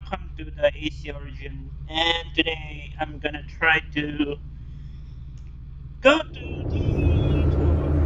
welcome to the AC Origin. And today I'm gonna try to go to the tour.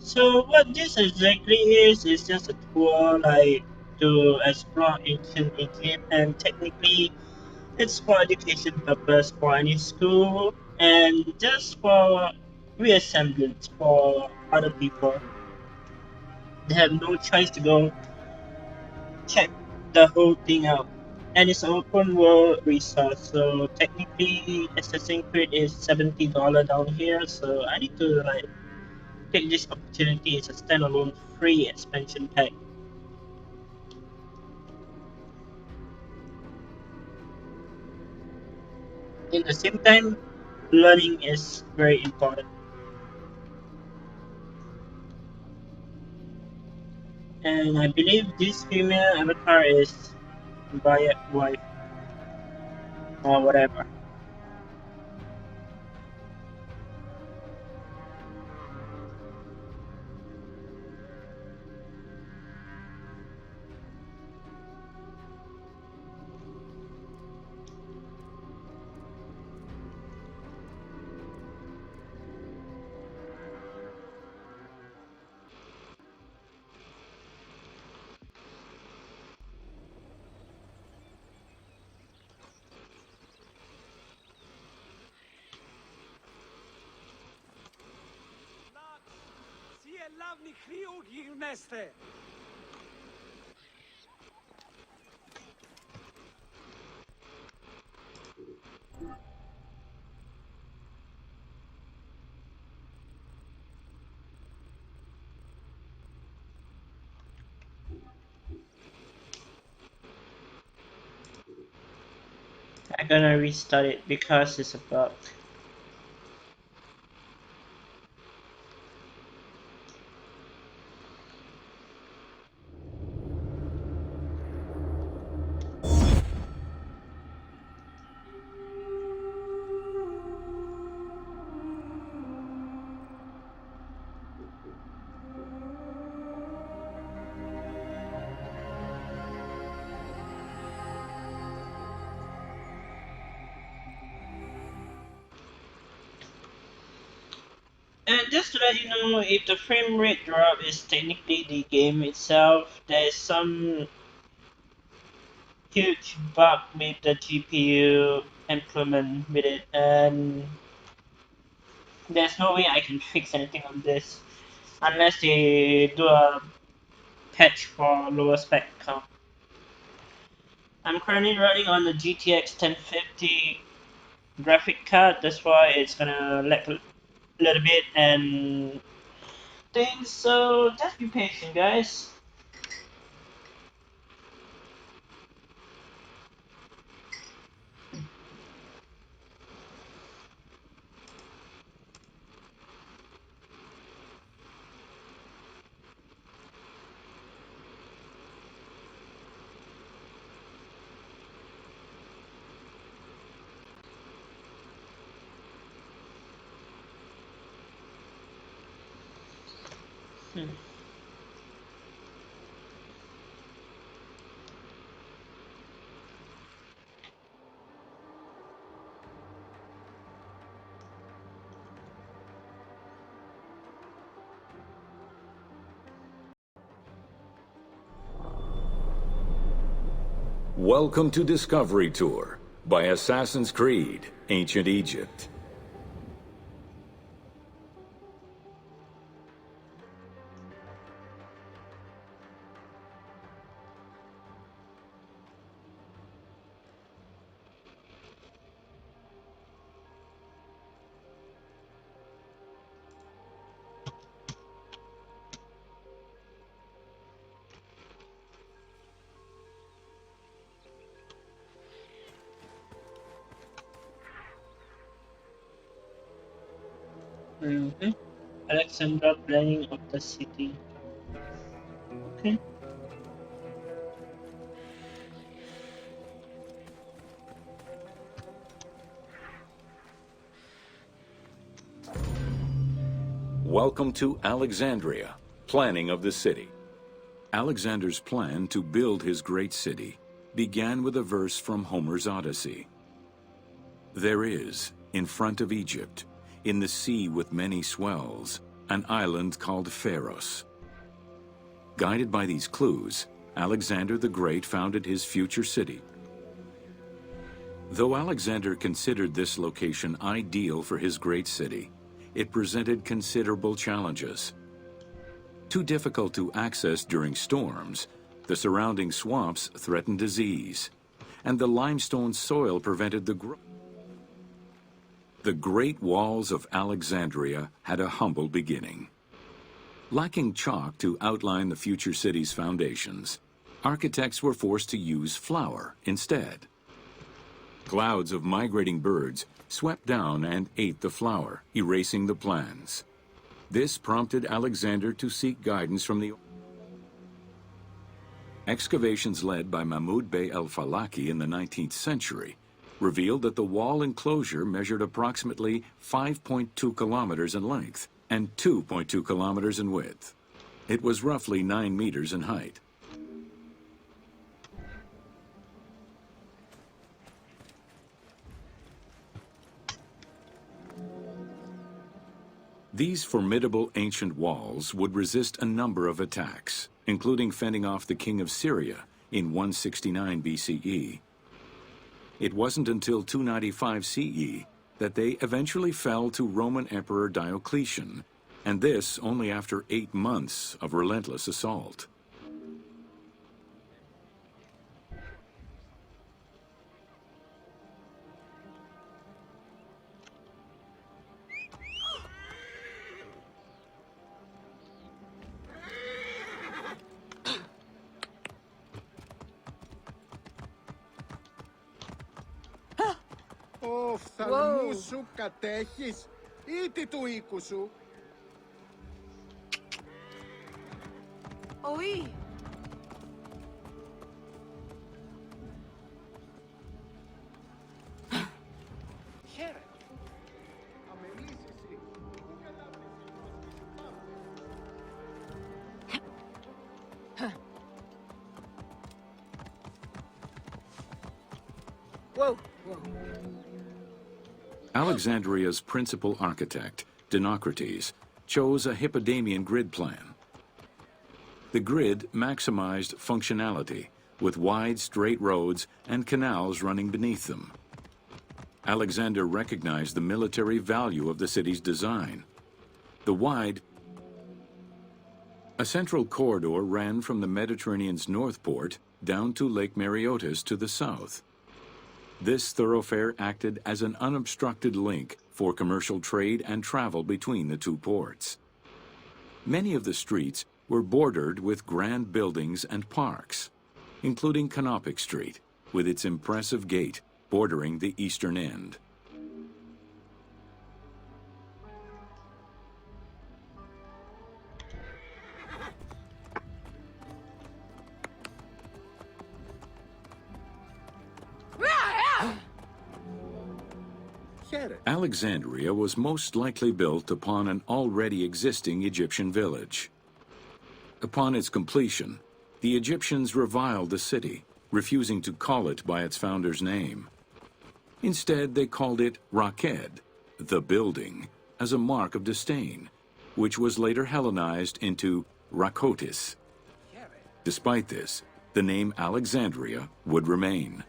So what this exactly is just a tour like to explore ancient Egypt, and technically it's for education purpose for any school and just for reassemblance for other people. They have no choice to go check the whole thing out. And it's an open world resource, so technically Assassin's Creed is $70 down here, so I need to like take this opportunity. It's a standalone free expansion pack. In the same time, learning is very important. And I believe this female avatar is Bayek wife or whatever. I'm gonna restart it because it's a bug. And just to let you know, if the frame rate drop is technically the game itself, there's some huge bug with the GPU implement with it, and there's no way I can fix anything on this unless they do a patch for lower spec count. I'm currently running on the GTX 1050 graphic card, that's why it's gonna lag a little bit and things, so just be patient, guys. Hmm. Welcome to Discovery Tour by Assassin's Creed, Ancient Egypt. Mhm. Alexandra planning of the city. Okay. Welcome to Alexandria, planning of the city. Alexander's plan to build his great city began with a verse from Homer's Odyssey. There is, in front of Egypt, in the sea with many swells, an island called Pharos. Guided by these clues, Alexander the Great founded his future city. Though Alexander considered this location ideal for his great city, it presented considerable challenges. Too difficult to access during storms, the surrounding swamps threatened disease, and the limestone soil prevented the growth. The Great Walls of Alexandria had a humble beginning. Lacking chalk to outline the future city's foundations, architects were forced to use flour instead. Clouds of migrating birds swept down and ate the flour, erasing the plans. This prompted Alexander to seek guidance from the excavations led by Mahmud Bey el-Falaki in the 19th century revealed that the wall enclosure measured approximately 5.2 kilometers in length and 2.2 kilometers in width. It was roughly 9 meters in height. These formidable ancient walls would resist a number of attacks, including fending off the king of Syria in 169 BCE. It wasn't until 295 CE that they eventually fell to Roman Emperor Diocletian, and this only after 8 months of relentless assault. Οφθαλμού σου κατέχεις ή τι του οίκου σου. Όχι. Χαίρε. Αμελείς εσύ. Πού κατάφερες. Whoa, whoa. Alexandria's principal architect, Dinocrates, chose a Hippodamian grid plan. The grid maximized functionality with wide, straight roads and canals running beneath them. Alexander recognized the military value of the city's design. A central corridor ran from the Mediterranean's north port down to Lake Mareotis to the south. This thoroughfare acted as an unobstructed link for commercial trade and travel between the two ports. Many of the streets were bordered with grand buildings and parks, including Canopic Street, with its impressive gate bordering the eastern end. Χαίρε. Alexandria was most likely built upon an already existing Egyptian village. Upon its completion, the Egyptians reviled the city, refusing to call it by its founder's name. Instead, they called it Raked, the building, as a mark of disdain, which was later Hellenized into Rakotis. Despite this, the name Alexandria would remain.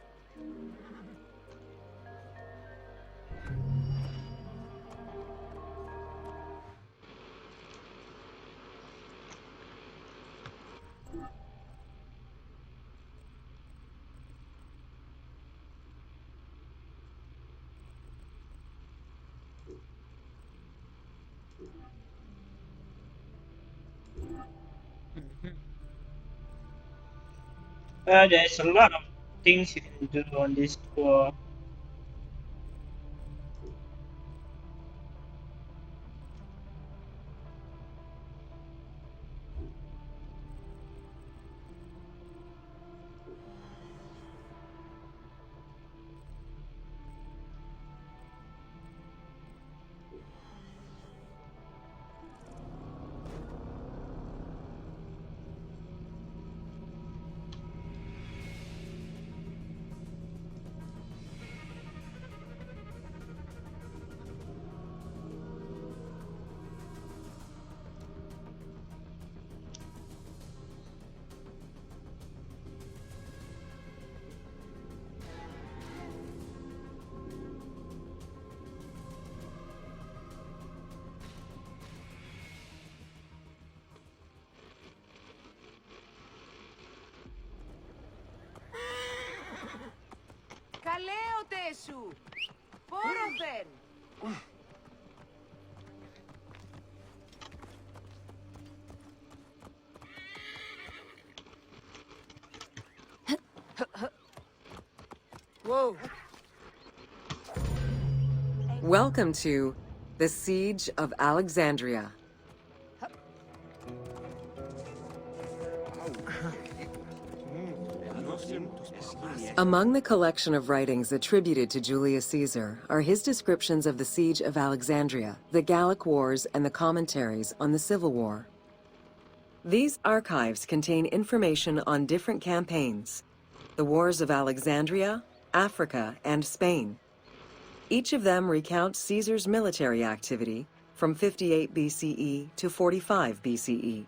There's a lot of things you can do on this tour. Καλέωτε σου! Πόροφεν! Whoa! Welcome to the Siege of Alexandria. Among the collection of writings attributed to Julius Caesar are his descriptions of the Siege of Alexandria, the Gallic Wars, and the commentaries on the Civil War. These archives contain information on different campaigns, the wars of Alexandria, Africa, and Spain. Each of them recounts Caesar's military activity from 58 BCE to 45 BCE.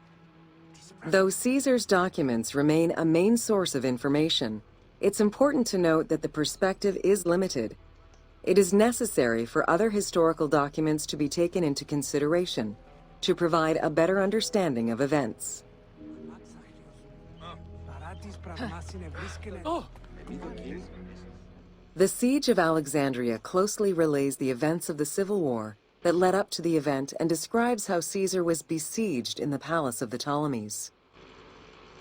Though Caesar's documents remain a main source of information, it's important to note that the perspective is limited. It is necessary for other historical documents to be taken into consideration to provide a better understanding of events. The Siege of Alexandria closely relays the events of the Civil War that led up to the event and describes how Caesar was besieged in the palace of the Ptolemies.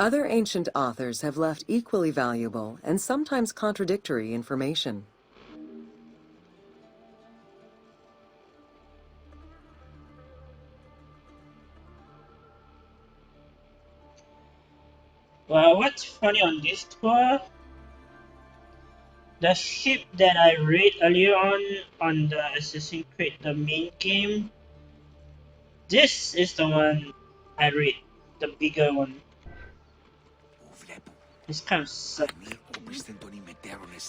Other ancient authors have left equally valuable and sometimes contradictory information. Well, what's funny on this tour? The ship that I read earlier on the Assassin's Creed, the main game, this is the one I read, the bigger one. It's kind of sick.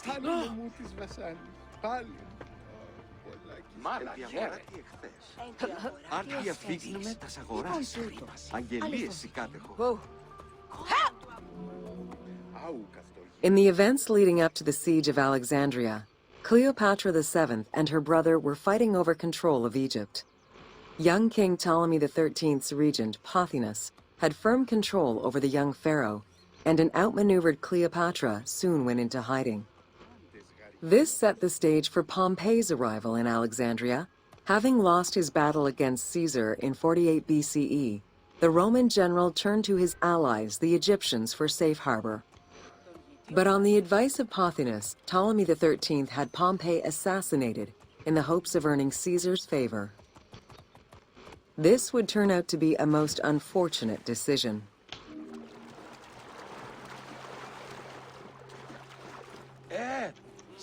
Πάλι μου τις βασάνι. Πάλι. Μαλακιά. Άρτια φύγνες τας αγοράς. Αγγελίες η κάτεχο. Άου καυτό. In the events leading up to the Siege of Alexandria, Cleopatra VII and her brother were fighting over control of Egypt. Young King Ptolemy XIII's regent, Pothinus, had firm control over the young pharaoh, and an outmaneuvered Cleopatra soon went into hiding. This set the stage for Pompey's arrival in Alexandria. Having lost his battle against Caesar in 48 BCE, the Roman general turned to his allies, the Egyptians, for safe harbor. But on the advice of Pothinus, Ptolemy XIII had Pompey assassinated in the hopes of earning Caesar's favor. This would turn out to be a most unfortunate decision.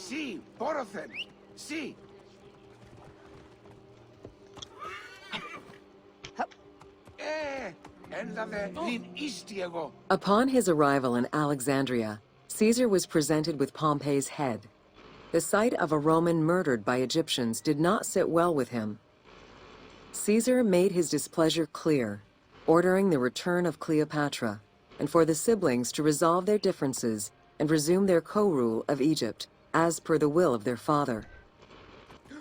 Sì, Porothen, sì. Έλαβε την ίστη εγώ. Upon his arrival in Alexandria, Caesar was presented with Pompey's head. The sight of a Roman murdered by Egyptians did not sit well with him. Caesar made his displeasure clear, ordering the return of Cleopatra, and for the siblings to resolve their differences and resume their co-rule of Egypt, as per the will of their father.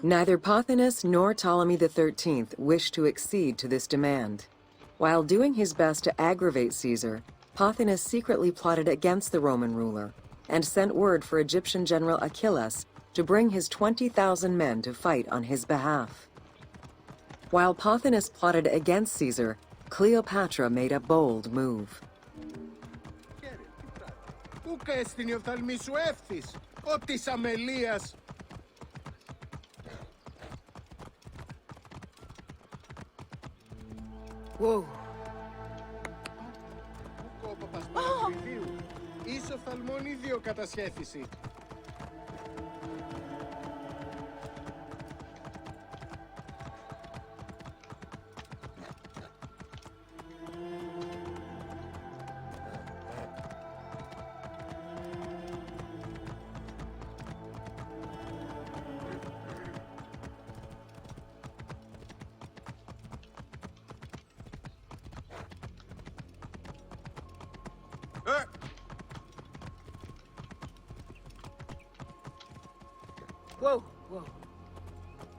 Neither Pothinus nor Ptolemy XIII wished to accede to this demand. While doing his best to aggravate Caesar, Pothinus secretly plotted against the Roman ruler and sent word for Egyptian general Achilles to bring his 20,000 men to fight on his behalf. While Pothinus plotted against Caesar, Cleopatra made a bold move. Ούκα έστεινε ο οφθαλμής σου εύθης, ο της αμελίας. Whoa! Ο παπας Παναγρυδίου. Εις οφθαλμόν ίδιο κατασχέθηση. Whoa! Whoa!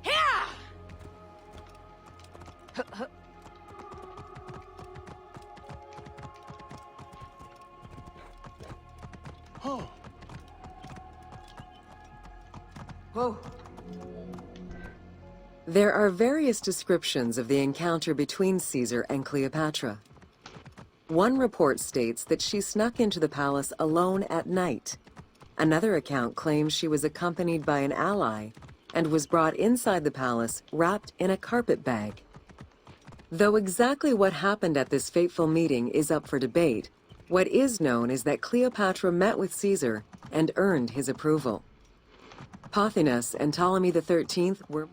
Yeah! Whoa. There are various descriptions of the encounter between Caesar and Cleopatra. One report states that she snuck into the palace alone at night. Another account claims she was accompanied by an ally and was brought inside the palace wrapped in a carpet bag. Though exactly what happened at this fateful meeting is up for debate, what is known is that Cleopatra met with Caesar and earned his approval. Pothinus and Ptolemy XIII were...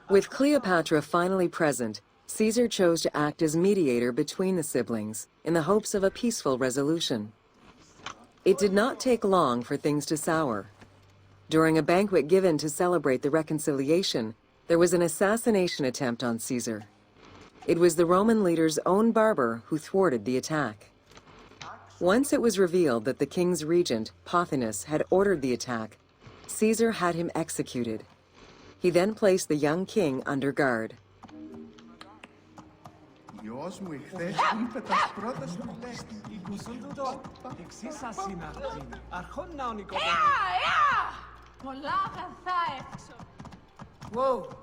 With Cleopatra finally present, Caesar chose to act as mediator between the siblings in the hopes of a peaceful resolution. It did not take long for things to sour. During a banquet given to celebrate the reconciliation, there was an assassination attempt on Caesar. It was the Roman leader's own barber who thwarted the attack. Once it was revealed that the king's regent, Pothinus, had ordered the attack, Caesar had him executed. He then placed the young king under guard. Γιος μου εχθές είπε τα πρώτα σου λέξη. Ήκουσον τούτο, εξίσας είναι αυτήν. Αρχόν να ο Πολλά αγαθά έξω. Whoa.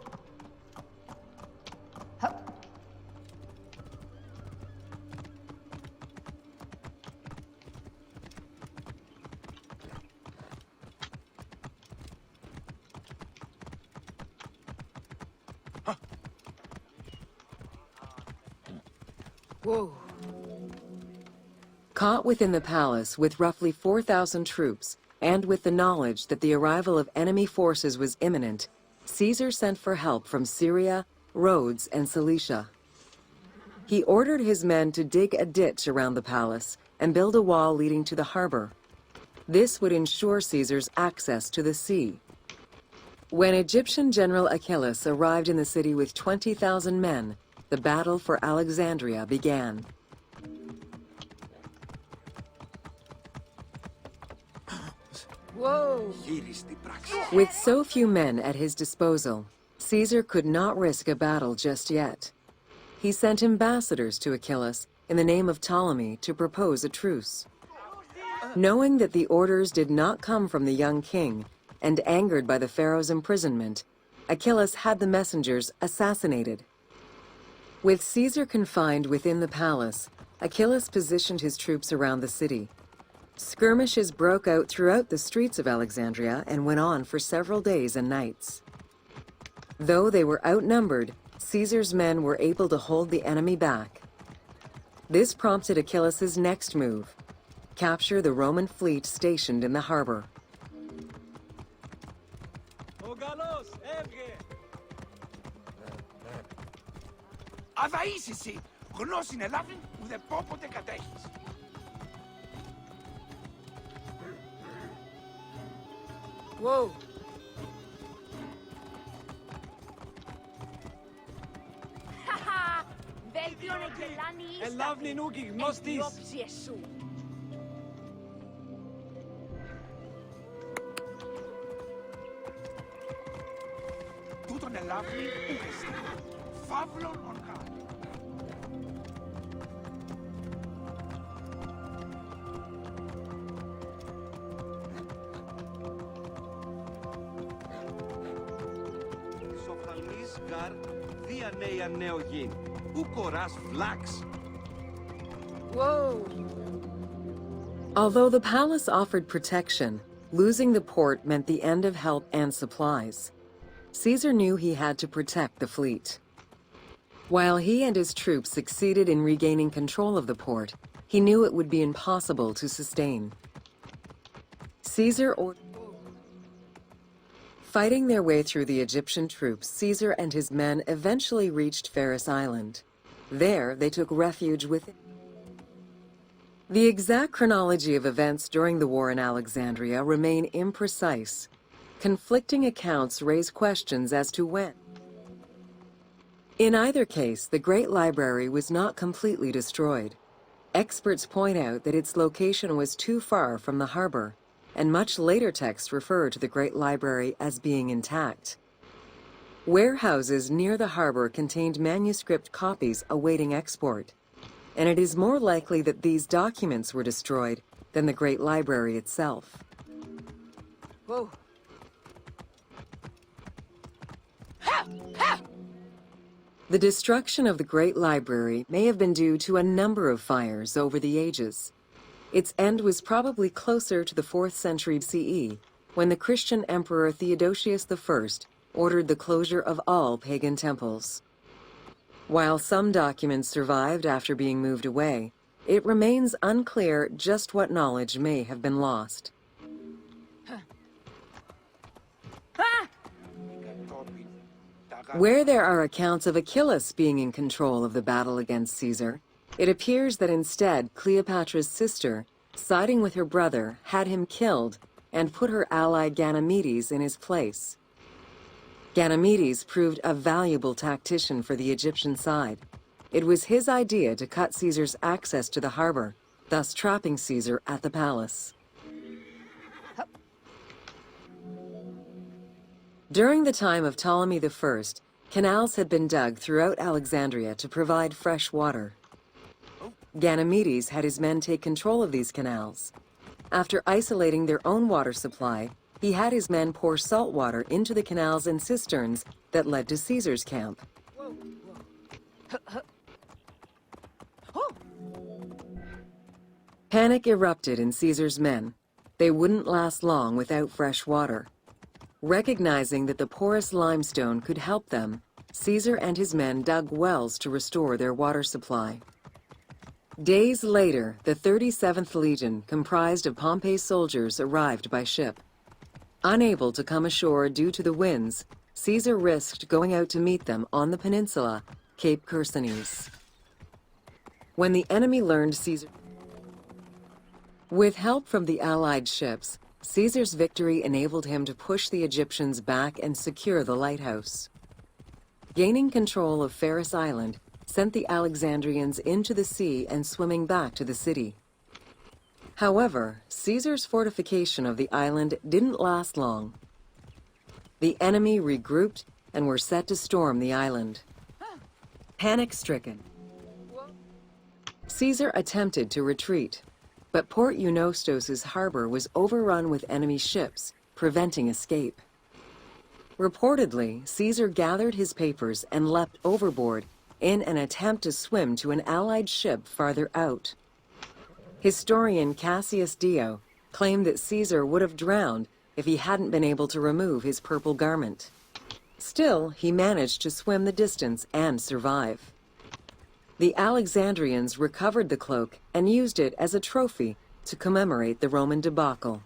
Whoa. Caught within the palace with roughly 4,000 troops, and with the knowledge that the arrival of enemy forces was imminent, Caesar sent for help from Syria, Rhodes, and Cilicia. He ordered his men to dig a ditch around the palace and build a wall leading to the harbor. This would ensure Caesar's access to the sea. When Egyptian General Achilles arrived in the city with 20,000 men, the battle for Alexandria began. Whoa. With so few men at his disposal, Caesar could not risk a battle just yet. He sent ambassadors to Achilles in the name of Ptolemy to propose a truce. Knowing that the orders did not come from the young king, and angered by the pharaoh's imprisonment, Achilles had the messengers assassinated. With Caesar confined within the palace, Achilles positioned his troops around the city. Skirmishes broke out throughout the streets of Alexandria and went on for several days and nights. Though they were outnumbered, Caesar's men were able to hold the enemy back. This prompted Achilles' next move: capture the Roman fleet stationed in the harbor. Αδαείς εσύ, γνώσιν ελάβην, ουδε πόποτε κατέχεις. Whoa. Haha. Βέλτιον εκελάνι ίστα. Ελάβνη νούκι γνώστης. Εκδιόψιες σου. Τούτον ελάβνη ούχεσαι. Φαύλον ονχά. Σοφθαλμής γαρ δια νέα νεογήν. Ου κοράς φλάξ. Whoa. Although the palace offered protection, losing the port meant the end of help and supplies. Caesar knew he had to protect the fleet. While he and his troops succeeded in regaining control of the port, he knew it would be impossible to sustain. Caesar ordered... Fighting their way through the Egyptian troops, Caesar and his men eventually reached Pharos Island. There, they took refuge within. The exact chronology of events during the war in Alexandria remain imprecise. Conflicting accounts raise questions as to when. In either case, the Great Library was not completely destroyed. Experts point out that its location was too far from the harbor, and much later texts refer to the Great Library as being intact. Warehouses near the harbor contained manuscript copies awaiting export, and it is more likely that these documents were destroyed than the Great Library itself. Whoa. The destruction of the Great Library may have been due to a number of fires over the ages. Its end was probably closer to the 4th century CE, when the Christian Emperor Theodosius I ordered the closure of all pagan temples. While some documents survived after being moved away, it remains unclear just what knowledge may have been lost. Where there are accounts of Achilles being in control of the battle against Caesar, it appears that instead Cleopatra's sister, siding with her brother, had him killed and put her ally Ganymedes in his place. Ganymedes proved a valuable tactician for the Egyptian side. It was his idea to cut Caesar's access to the harbor, thus trapping Caesar at the palace. During the time of Ptolemy I, canals had been dug throughout Alexandria to provide fresh water. Ganymedes had his men take control of these canals. After isolating their own water supply, he had his men pour salt water into the canals and cisterns that led to Caesar's camp. Panic erupted in Caesar's men. They wouldn't last long without fresh water. Recognizing that the porous limestone could help them, Caesar and his men dug wells to restore their water supply. Days later, the 37th Legion, comprised of Pompey's soldiers, arrived by ship. Unable to come ashore due to the winds, Caesar risked going out to meet them on the peninsula, Cape Chersonese. When the enemy learned Caesar... With help from the Allied ships, Caesar's victory enabled him to push the Egyptians back and secure the lighthouse. Gaining control of Pharos Island sent the Alexandrians into the sea and swimming back to the city. However, Caesar's fortification of the island didn't last long. The enemy regrouped and were set to storm the island. Panic-stricken, Caesar attempted to retreat, but Port Eunostos' harbor was overrun with enemy ships, preventing escape. Reportedly, Caesar gathered his papers and leapt overboard in an attempt to swim to an Allied ship farther out. Historian Cassius Dio claimed that Caesar would have drowned if he hadn't been able to remove his purple garment. Still, he managed to swim the distance and survive. The Alexandrians recovered the cloak and used it as a trophy to commemorate the Roman debacle.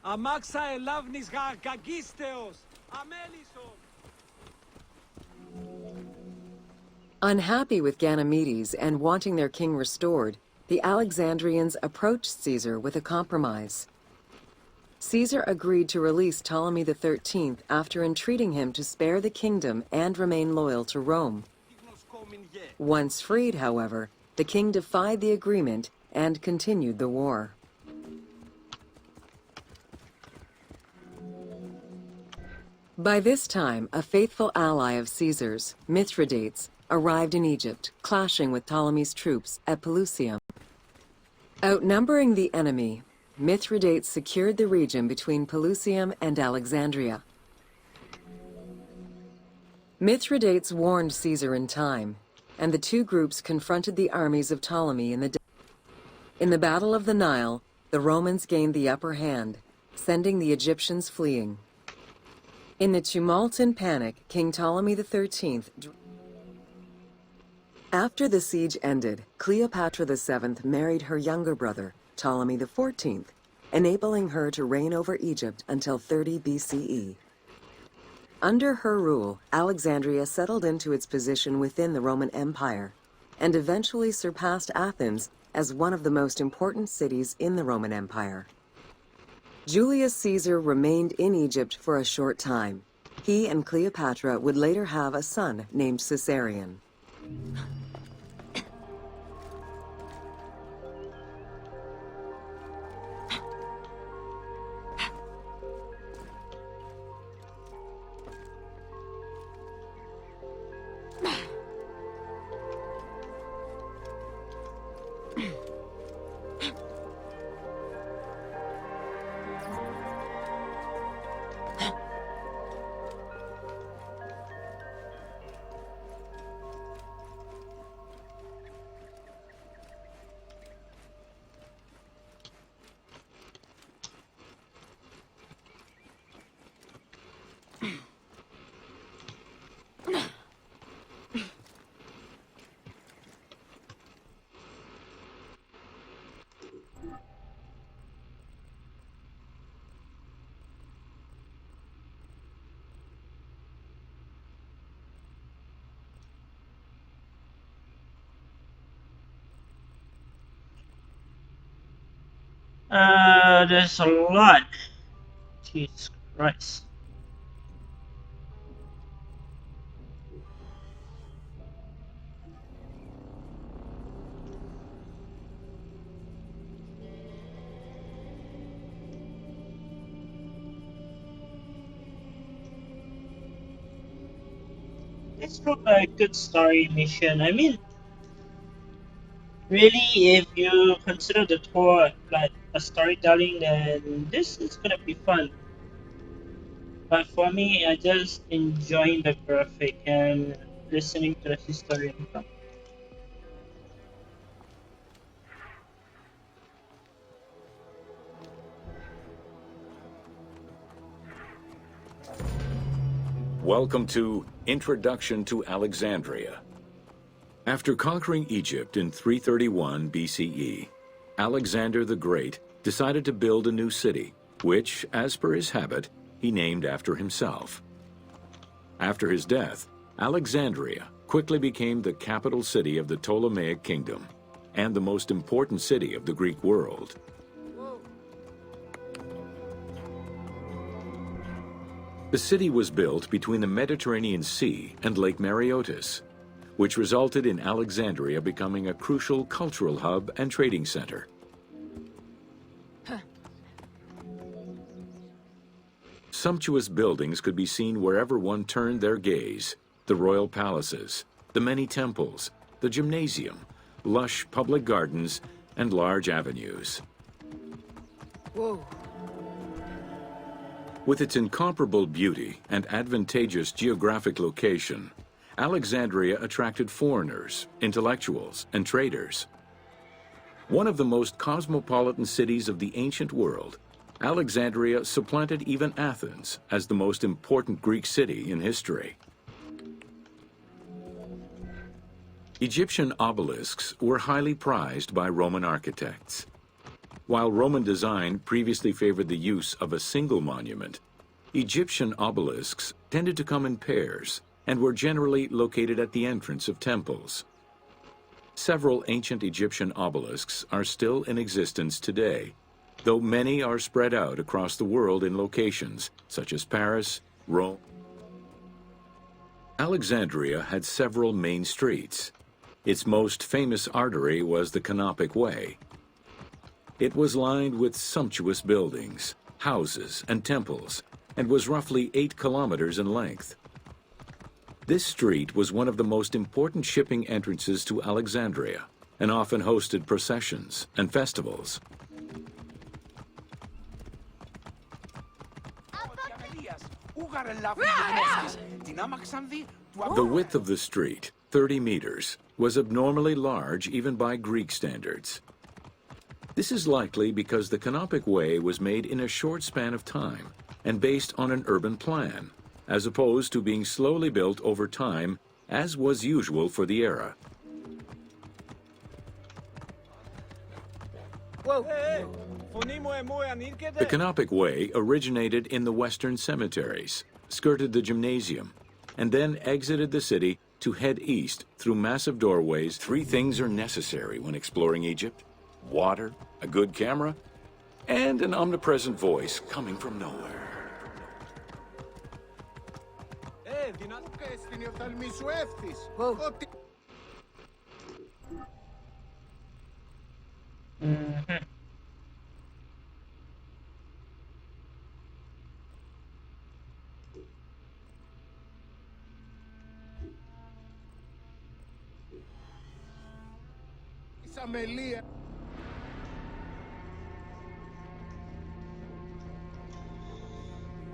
Αμάξα ελάβνης γαγκίστεως, αμέλισσον. Unhappy with Ganymedes and wanting their king restored, the Alexandrians approached Caesar with a compromise. Caesar agreed to release Ptolemy XIII after entreating him to spare the kingdom and remain loyal to Rome. Once freed, however, the king defied the agreement and continued the war. By this time, a faithful ally of Caesar's, Mithridates, arrived in Egypt, clashing with Ptolemy's troops at Pelusium. Outnumbering the enemy, Mithridates secured the region between Pelusium and Alexandria. Mithridates warned Caesar in time, and the two groups confronted the armies of Ptolemy in the desert. In the Battle of the Nile, the Romans gained the upper hand, sending the Egyptians fleeing. In the tumult and panic, King Ptolemy XIII... After the siege ended, Cleopatra VII married her younger brother, Ptolemy XIV, enabling her to reign over Egypt until 30 BCE. Under her rule, Alexandria settled into its position within the Roman Empire, and eventually surpassed Athens as one of the most important cities in the Roman Empire. Julius Caesar remained in Egypt for a short time. He and Cleopatra would later have a son named Caesarion. There's a lot. Jesus Christ. This look like a good story mission. I mean, really, if you consider the tour like a storytelling, then this is gonna be fun. But for me, I just enjoying the graphic and listening to the history and stuff. Welcome to Introduction to Alexandria. After conquering Egypt in 331 BCE, Alexander the Great decided to build a new city, which, as per his habit, he named after himself. After his death, Alexandria quickly became the capital city of the Ptolemaic kingdom and the most important city of the Greek world. The city was built between the Mediterranean Sea and Lake Mareotis, which resulted in Alexandria becoming a crucial cultural hub and trading center. Sumptuous buildings could be seen wherever one turned their gaze: the royal palaces, the many temples, the gymnasium, lush public gardens, and large avenues. Whoa. With its incomparable beauty and advantageous geographic location, Alexandria attracted foreigners, intellectuals, and traders. One of the most cosmopolitan cities of the ancient world, Alexandria supplanted even Athens as the most important Greek city in history. Egyptian obelisks were highly prized by Roman architects. While Roman design previously favored the use of a single monument, Egyptian obelisks tended to come in pairs and were generally located at the entrance of temples. Several ancient Egyptian obelisks are still in existence today, though many are spread out across the world in locations such as Paris, Rome. Alexandria had several main streets. Its most famous artery was the Canopic Way. It was lined with sumptuous buildings, houses, and temples, and was roughly 8 kilometers in length. This street was one of the most important shipping entrances to Alexandria and often hosted processions and festivals. The width of the street, 30 meters, was abnormally large even by Greek standards. This is likely because the Canopic Way was made in a short span of time and based on an urban plan, as opposed to being slowly built over time, as was usual for the era. Whoa. The Canopic Way originated in the western cemeteries, skirted the gymnasium, and then exited the city to head east through massive doorways. 3 things are necessary when exploring Egypt: water, a good camera, and an omnipresent voice coming from nowhere. Mhm.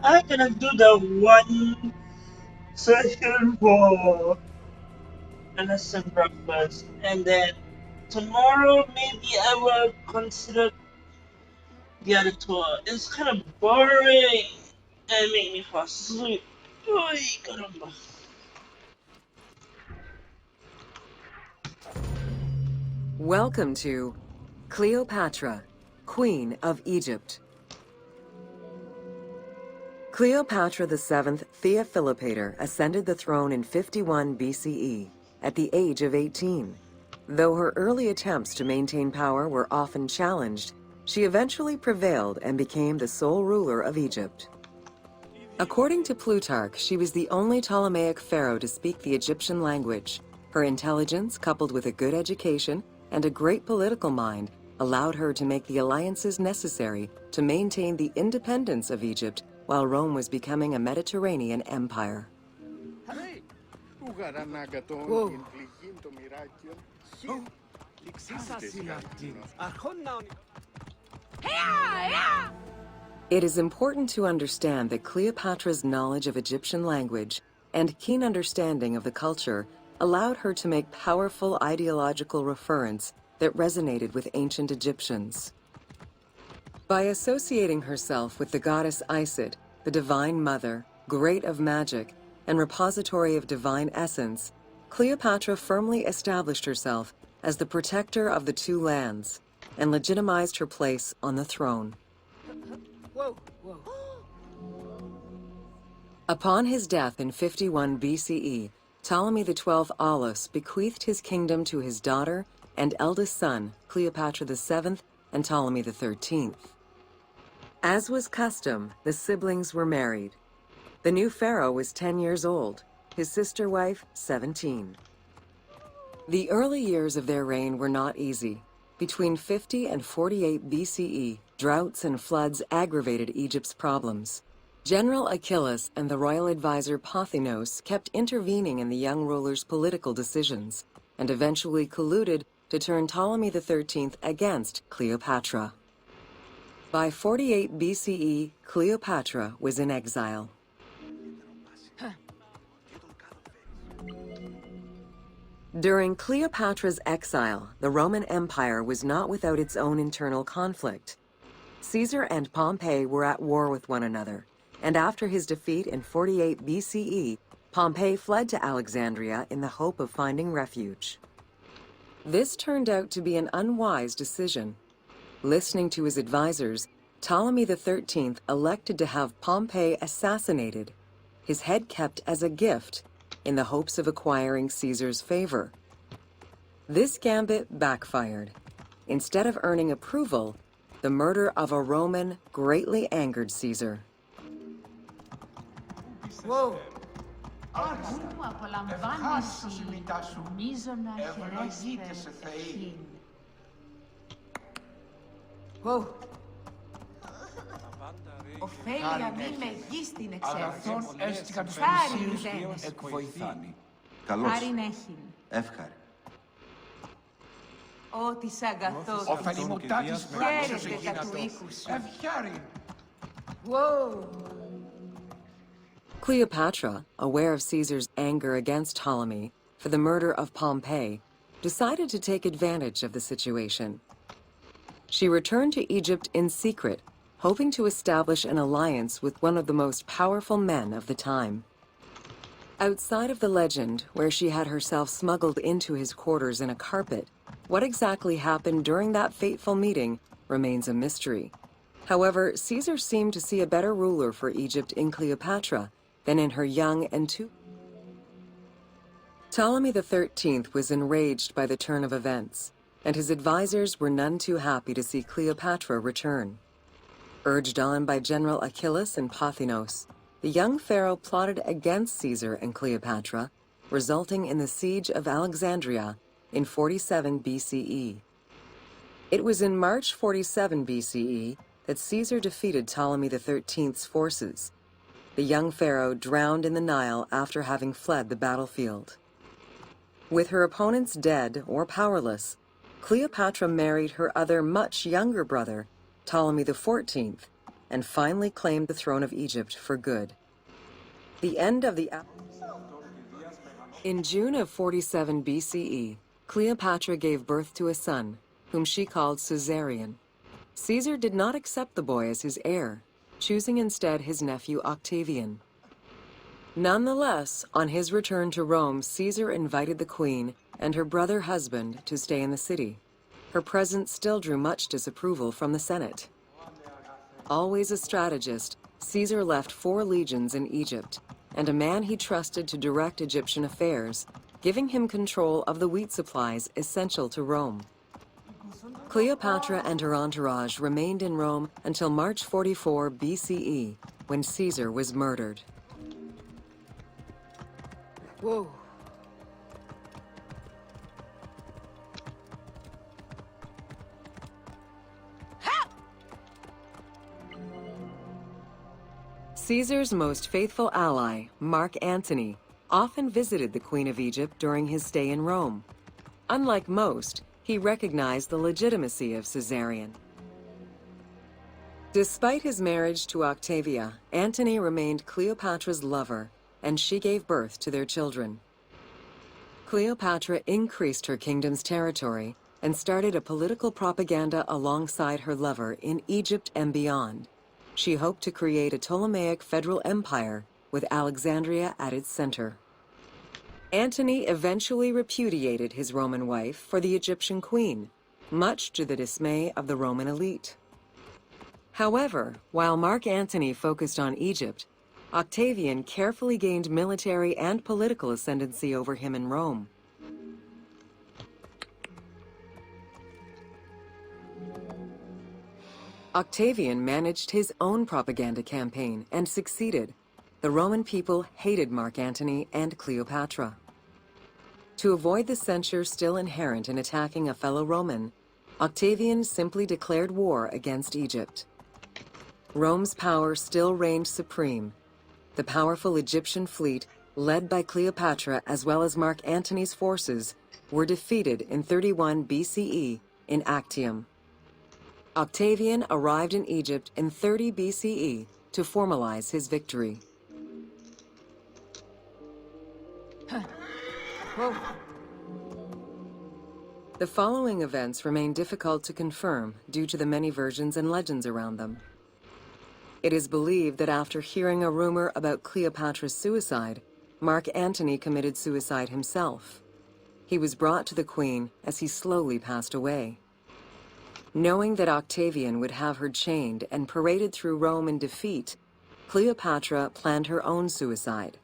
I'm gonna do the one session for innocent breakfast, and then tomorrow maybe I will consider the other tour. It's kind of boring and make me fall asleep. Uy, caramba. Welcome to Cleopatra, Queen of Egypt. Cleopatra VII Theophilopator ascended the throne in 51 BCE at the age of 18. Though her early attempts to maintain power were often challenged, She eventually prevailed and became the sole ruler of Egypt. According to Plutarch, she was the only Ptolemaic pharaoh to speak the Egyptian language. Her intelligence, coupled with a good education and a great political mind, allowed her to make the alliances necessary to maintain the independence of Egypt while Rome was becoming a Mediterranean empire. Whoa. It is important to understand that Cleopatra's knowledge of Egyptian language and keen understanding of the culture allowed her to make powerful ideological reference that resonated with ancient Egyptians. By associating herself with the goddess Isis, the divine mother, great of magic, and repository of divine essence, Cleopatra firmly established herself as the protector of the two lands and legitimized her place on the throne. Whoa, whoa. Upon his death in 51 BCE, Ptolemy XII Aulus bequeathed his kingdom to his daughter and eldest son, Cleopatra VII and Ptolemy XIII. As was custom, the siblings were married. The new pharaoh was 10 years old, his sister wife 17. The early years of their reign were not easy. Between 50 and 48 BCE, droughts and floods aggravated Egypt's problems. General Achilles and the royal advisor Pothinos kept intervening in the young ruler's political decisions, and eventually colluded to turn Ptolemy XIII against Cleopatra. By 48 BCE, Cleopatra was in exile. During Cleopatra's exile, the Roman Empire was not without its own internal conflict. Caesar and Pompey were at war with one another, and after his defeat in 48 BCE, Pompey fled to Alexandria in the hope of finding refuge. This turned out to be an unwise decision. Listening to his advisors, Ptolemy XIII elected to have Pompey assassinated, his head kept as a gift, in the hopes of acquiring Caesar's favor. This gambit backfired. Instead of earning approval, the murder of a Roman greatly angered Caesar. Whoa. Whoa. Ωφέλεια μη με γη στην Αγαθόν εξαίρεση. έστικα τους Χάριν Ελισίους ουδένες. εκβοηθάνει. Καλώς. Χάριν έχειν. Εύχαρη. Ό,τι σ' αγαθός. Ωφελημωτά της πράξης Χαίρετε τα του οίκου σου. Ευχάριν. Whoa. Cleopatra, aware of Caesar's anger against Ptolemy for the murder of Pompey, decided to take advantage of the situation. She returned to Egypt in secret, hoping to establish an alliance with one of the most powerful men of the time. Outside of the legend, where she had herself smuggled into his quarters in a carpet, what exactly happened during that fateful meeting remains a mystery. However, Caesar seemed to see a better ruler for Egypt in Cleopatra than in her young and too... Ptolemy XIII was enraged by the turn of events, and his advisors were none too happy to see Cleopatra return. Urged on by General Achilles and Pothinos, the young pharaoh plotted against Caesar and Cleopatra, resulting in the siege of Alexandria in 47 BCE. It was in March 47 BCE that Caesar defeated Ptolemy XIII's forces. The young pharaoh drowned in the Nile after having fled the battlefield. With her opponents dead or powerless, Cleopatra married her other much younger brother, Ptolemy XIV, and finally claimed the throne of Egypt for good. The end of the... In June of 47 BCE, Cleopatra gave birth to a son, whom she called Caesarion. Caesar did not accept the boy as his heir, choosing instead his nephew Octavian. Nonetheless, on his return to Rome, Caesar invited the queen and her brother husband to stay in the city. Her presence still drew much disapproval from the Senate. Always a strategist, Caesar left 4 legions in Egypt, and a man he trusted to direct Egyptian affairs, giving him control of the wheat supplies essential to Rome. Cleopatra and her entourage remained in Rome until March 44 BCE, when Caesar was murdered. Whoa. Caesar's most faithful ally, Mark Antony, often visited the Queen of Egypt during his stay in Rome. Unlike most, he recognized the legitimacy of Caesarion. Despite his marriage to Octavia, Antony remained Cleopatra's lover, and she gave birth to their children. Cleopatra increased her kingdom's territory and started a political propaganda alongside her lover in Egypt and beyond. She hoped to create a Ptolemaic federal empire with Alexandria at its center. Antony eventually repudiated his Roman wife for the Egyptian queen, much to the dismay of the Roman elite. However, while Mark Antony focused on Egypt, Octavian carefully gained military and political ascendancy over him in Rome. Octavian managed his own propaganda campaign and succeeded. The Roman people hated Mark Antony and Cleopatra. To avoid the censure still inherent in attacking a fellow Roman, Octavian simply declared war against Egypt. Rome's power still reigned supreme. The powerful Egyptian fleet, led by Cleopatra as well as Mark Antony's forces, were defeated in 31 BCE in Actium. Octavian arrived in Egypt in 30 BCE to formalize his victory. Whoa. The following events remain difficult to confirm due to the many versions and legends around them. It is believed that after hearing a rumor about Cleopatra's suicide, Mark Antony committed suicide himself. He was brought to the queen as he slowly passed away. Knowing that Octavian would have her chained and paraded through Rome in defeat, Cleopatra planned her own suicide.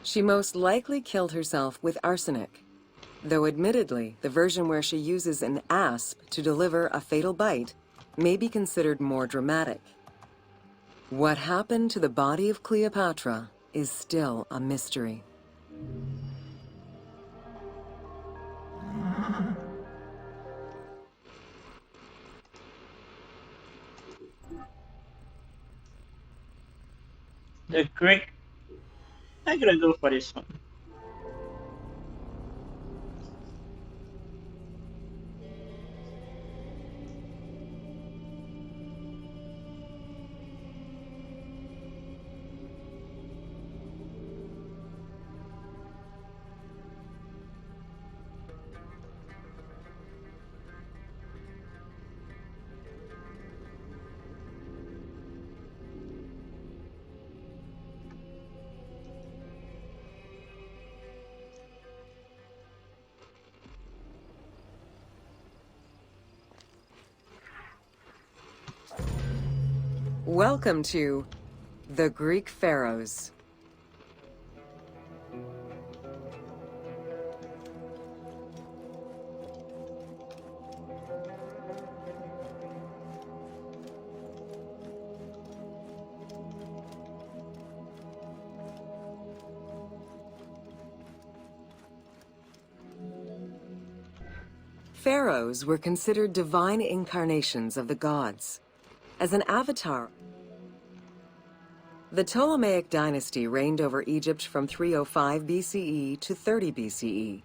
She most likely killed herself with arsenic, though admittedly the version where she uses an asp to deliver a fatal bite may be considered more dramatic. What happened to the body of Cleopatra is still a mystery. The Greek. I'm gonna go for this one. Welcome to the Greek Pharaohs. Pharaohs were considered divine incarnations of the gods. As an avatar, the Ptolemaic dynasty reigned over Egypt from 305 BCE to 30 BCE.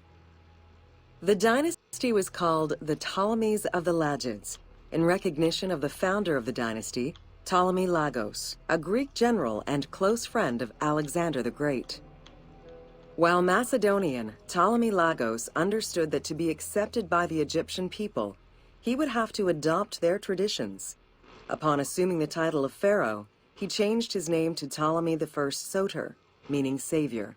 The dynasty was called the Ptolemies of the Lagids, in recognition of the founder of the dynasty, Ptolemy Lagos, a Greek general and close friend of Alexander the Great. While Macedonian, Ptolemy Lagos understood that to be accepted by the Egyptian people, he would have to adopt their traditions. Upon assuming the title of pharaoh, he changed his name to Ptolemy I Soter, meaning savior.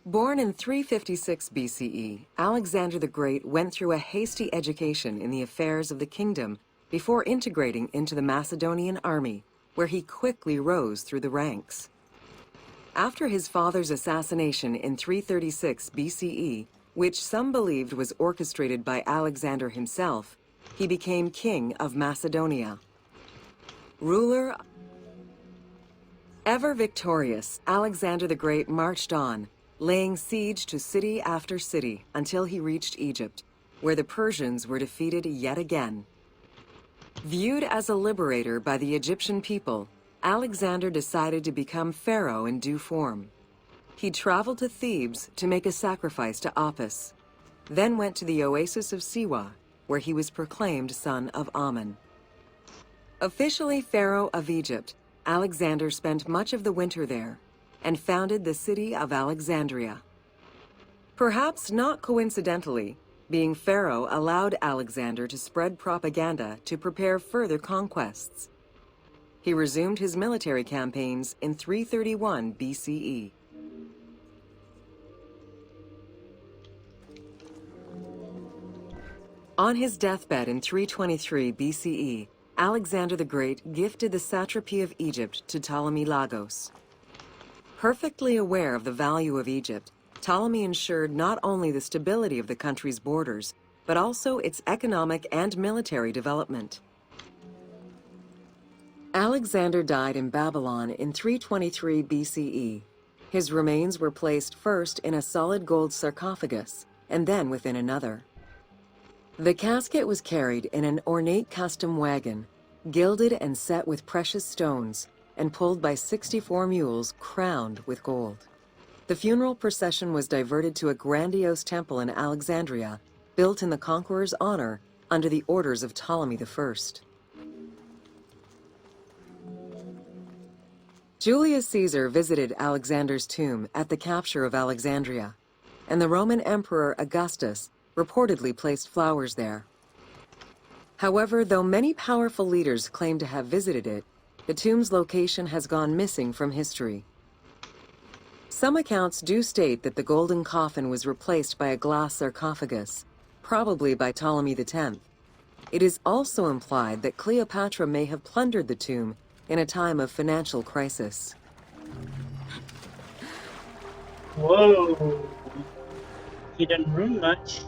Born in 356 BCE, Alexander the Great went through a hasty education in the affairs of the kingdom before integrating into the Macedonian army, where he quickly rose through the ranks. After his father's assassination in 336 BCE, which some believed was orchestrated by Alexander himself, he became king of Macedonia. Ruler ever victorious, Alexander the Great marched on, laying siege to city after city until he reached Egypt, where the Persians were defeated yet again. Viewed as a liberator by the Egyptian people, Alexander decided to become pharaoh in due form. He traveled to Thebes to make a sacrifice to Apis, then went to the oasis of Siwa, where he was proclaimed son of Amun. Officially pharaoh of Egypt, Alexander spent much of the winter there and founded the city of Alexandria. Perhaps not coincidentally, being pharaoh allowed Alexander to spread propaganda to prepare further conquests. He resumed his military campaigns in 331 BCE. On his deathbed in 323 BCE, Alexander the Great gifted the satrapy of Egypt to Ptolemy Lagos. Perfectly aware of the value of Egypt, Ptolemy ensured not only the stability of the country's borders, but also its economic and military development. Alexander died in Babylon in 323 BCE. His remains were placed first in a solid gold sarcophagus, and then within another. The casket was carried in an ornate custom wagon, gilded and set with precious stones, and pulled by 64 mules crowned with gold. The funeral procession was diverted to a grandiose temple in Alexandria, built in the conqueror's honor under the orders of Ptolemy I. Julius Caesar visited Alexander's tomb at the capture of Alexandria, and the Roman Emperor Augustus reportedly placed flowers there. However, though many powerful leaders claim to have visited it, the tomb's location has gone missing from history. Some accounts do state that the golden coffin was replaced by a glass sarcophagus, probably by Ptolemy X. It is also implied that Cleopatra may have plundered the tomb in a time of financial crisis. Whoa. He didn't room much.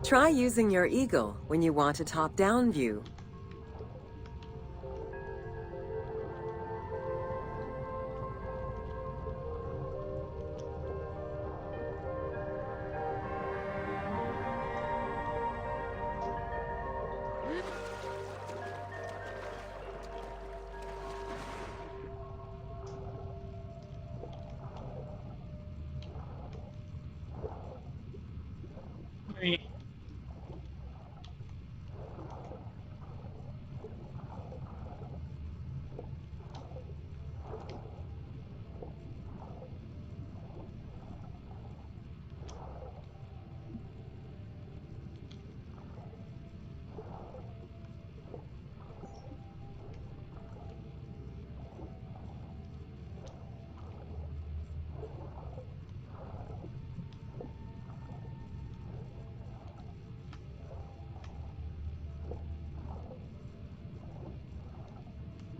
Try using your eagle when you want a top-down view. Right.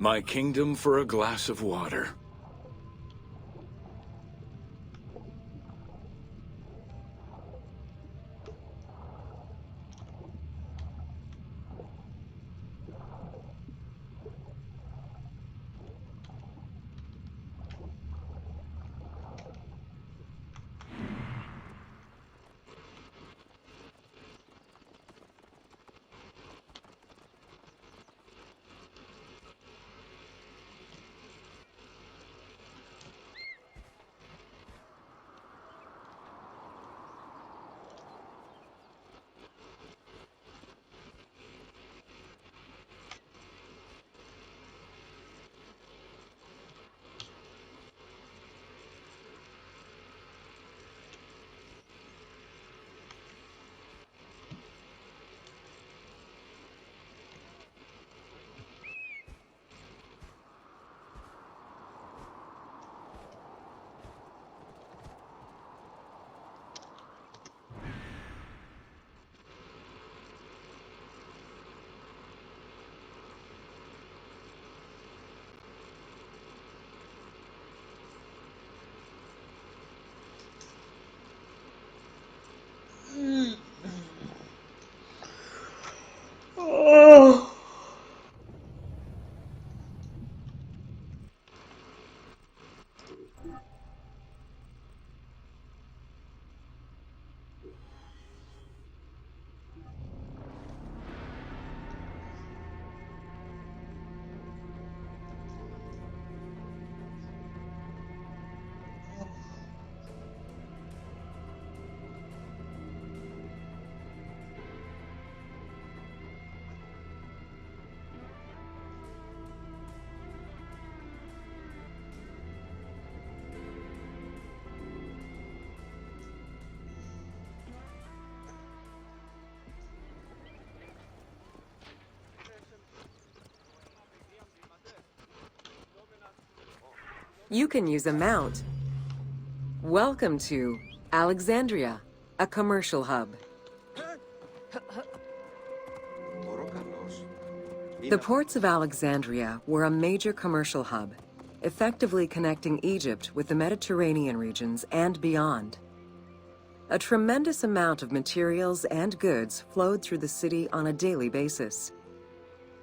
My kingdom for a glass of water. You can use a mount. Welcome to Alexandria, a commercial hub. The ports of Alexandria were a major commercial hub, effectively connecting Egypt with the Mediterranean regions and beyond. A tremendous amount of materials and goods flowed through the city on a daily basis.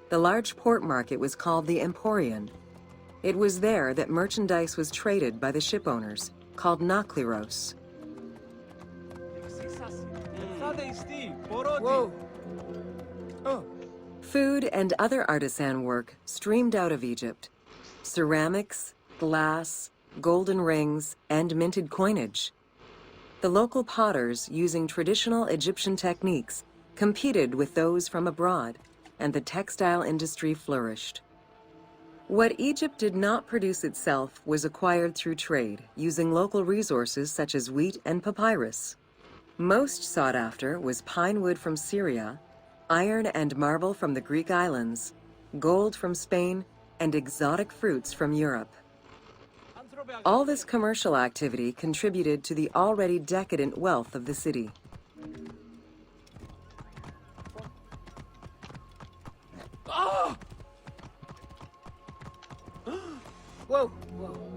The large port market was called the Emporion. It was there that merchandise was traded by the ship owners, called nakliros. Whoa. Oh. Food and other artisan work streamed out of Egypt. Ceramics, glass, golden rings, and minted coinage. The local potters, using traditional Egyptian techniques, competed with those from abroad, and the textile industry flourished. What Egypt did not produce itself was acquired through trade, using local resources such as wheat and papyrus. Most sought after was pine wood from Syria, iron and marble from the Greek islands, gold from Spain, and exotic fruits from Europe. All this commercial activity contributed to the already decadent wealth of the city. Whoa. Whoa.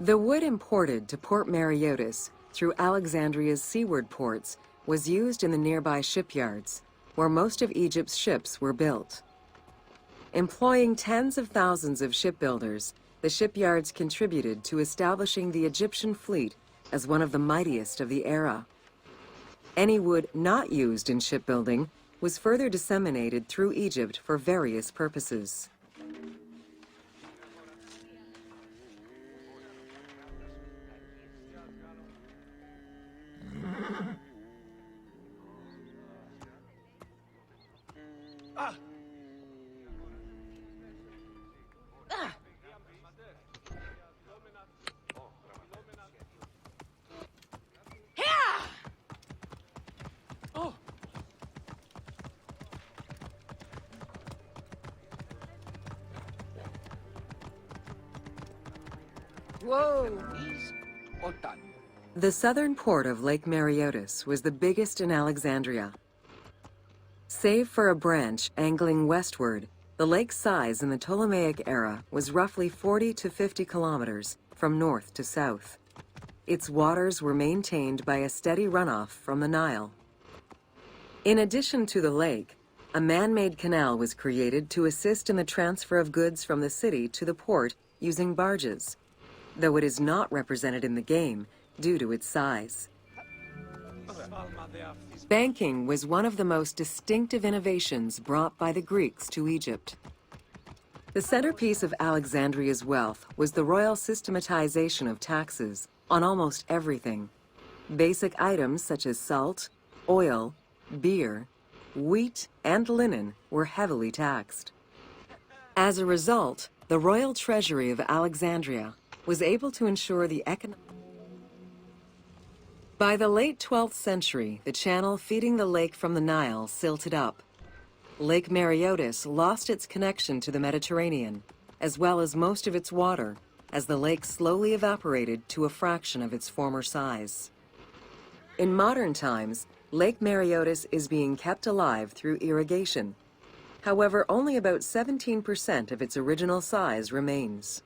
The wood imported to Port Mareotis through Alexandria's seaward ports was used in the nearby shipyards, where most of Egypt's ships were built. Employing tens of thousands of shipbuilders, the shipyards contributed to establishing the Egyptian fleet as one of the mightiest of the era. Any wood not used in shipbuilding was further disseminated through Egypt for various purposes. Whoa. The southern port of Lake Mareotis was the biggest in Alexandria. Save for a branch angling westward, the lake's size in the Ptolemaic era was roughly 40 to 50 kilometers from north to south. Its waters were maintained by a steady runoff from the Nile. In addition to the lake, a man-made canal was created to assist in the transfer of goods from the city to the port using barges, though it is not represented in the game due to its size. Banking was one of the most distinctive innovations brought by the Greeks to Egypt. The centerpiece of Alexandria's wealth was the royal systematization of taxes on almost everything. Basic items such as salt, oil, beer, wheat, and linen were heavily taxed. As a result, the royal treasury of Alexandria was able to ensure the economic. By the late 12th century, the channel feeding the lake from the Nile silted up. Lake Mareotis lost its connection to the Mediterranean, as well as most of its water, as the lake slowly evaporated to a fraction of its former size. In modern times, Lake Mareotis is being kept alive through irrigation. However, only about 17% of its original size remains.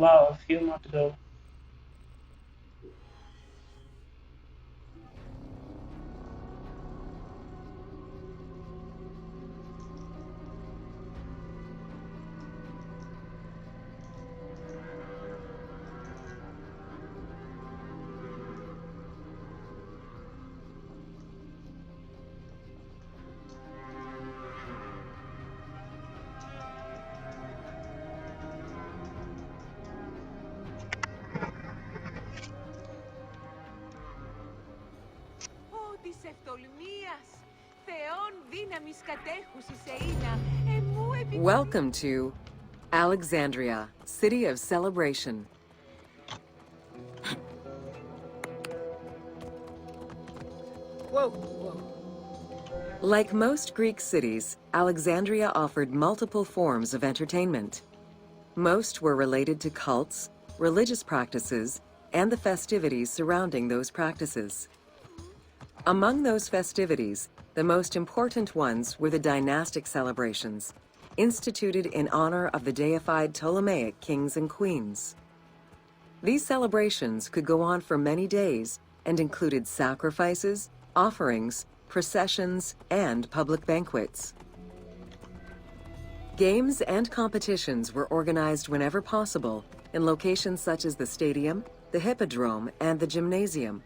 Wow, a few more to go. τολμίας, θεών δύναμης κατέχουσης εΐνα, εμού Welcome to Alexandria, City of Celebration. Whoa, whoa. Like most Greek cities, Alexandria offered multiple forms of entertainment. Most were related to cults, religious practices, and the festivities surrounding those practices. Among those festivities, the most important ones were the dynastic celebrations, instituted in honor of the deified Ptolemaic kings and queens. These celebrations could go on for many days and included sacrifices, offerings, processions, and public banquets. Games and competitions were organized whenever possible in locations such as the stadium, the hippodrome, and the gymnasium.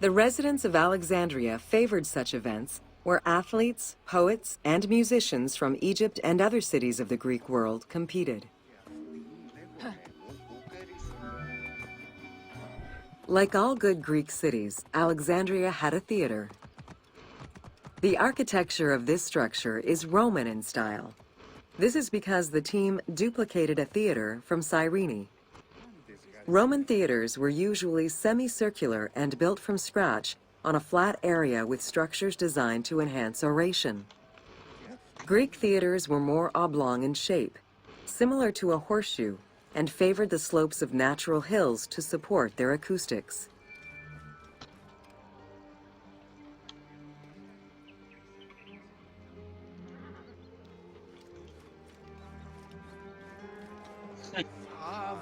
The residents of Alexandria favored such events where athletes, poets, and musicians from Egypt and other cities of the Greek world competed. Like all good Greek cities, Alexandria had a theater. The architecture of this structure is Roman in style. This is because the team duplicated a theater from Cyrene. Roman theaters were usually semicircular and built from scratch on a flat area with structures designed to enhance oration. Greek theaters were more oblong in shape, similar to a horseshoe, and favored the slopes of natural hills to support their acoustics.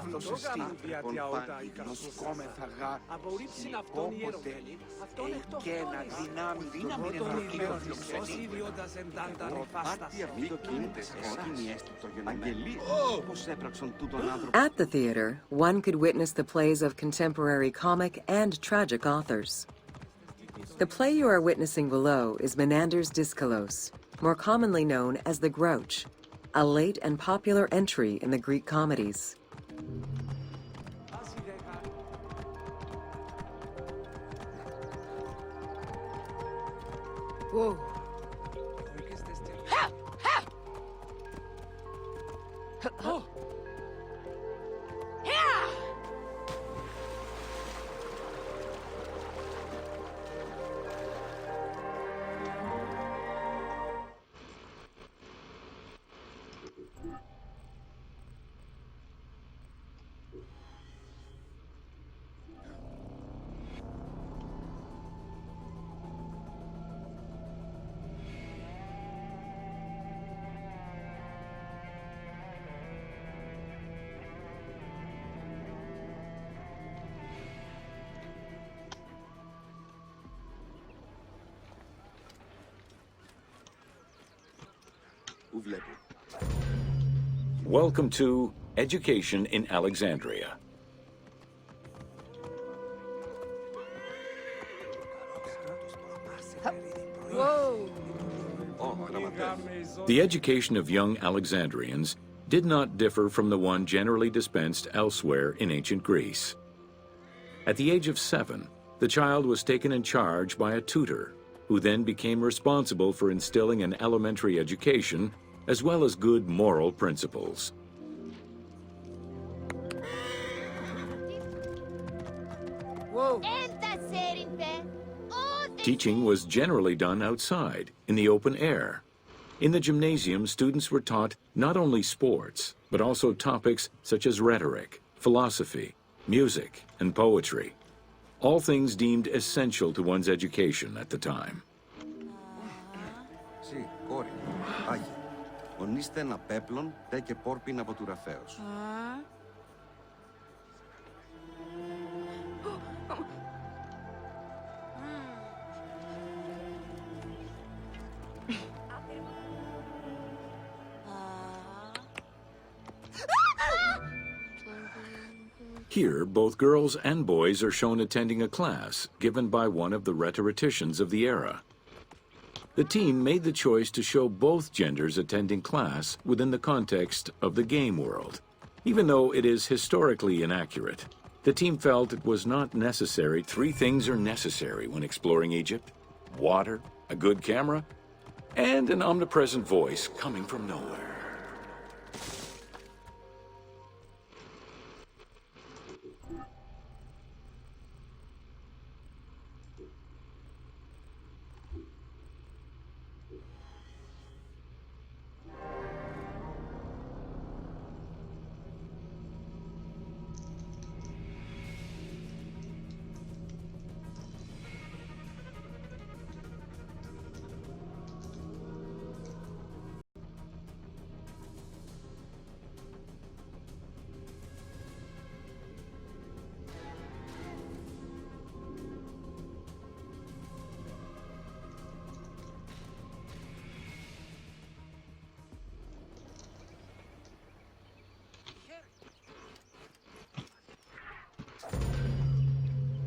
Αύλος εστίν, νοσκόμεθα Απορρίψην αυτόν ιερωμένη, αυτόν εκτός και να δύναμη ως ιδιώτας εντάντα νεφάστας. At the theater, one could witness the plays of contemporary comic and tragic authors. The play you are witnessing below is Menander's Dyskalos, more commonly known as the Grouch, a late and popular entry in the Greek comedies. Whoa. Oh! Welcome to Education in Alexandria. Whoa. The education of young Alexandrians did not differ from the one generally dispensed elsewhere in ancient Greece. At the age of 7, the child was taken in charge by a tutor, who then became responsible for instilling an elementary education as well as good moral principles. Whoa. Teaching was generally done outside, in the open air. In the gymnasium, students were taught not only sports, but also topics such as rhetoric, philosophy, music, and poetry. All things deemed essential to one's education at the time. Sì, κόρη, Άγιε. Ονείστε ένα πέπλον, δε και πόρπιν από του Ραφέως. Here, both girls and boys are shown attending a class given by one of the rhetoricians of the era. The team made the choice to show both genders attending class within the context of the game world. Even though it is historically inaccurate, the team felt it was not necessary. 3 things are necessary when exploring Egypt: water, a good camera, and an omnipresent voice coming from nowhere.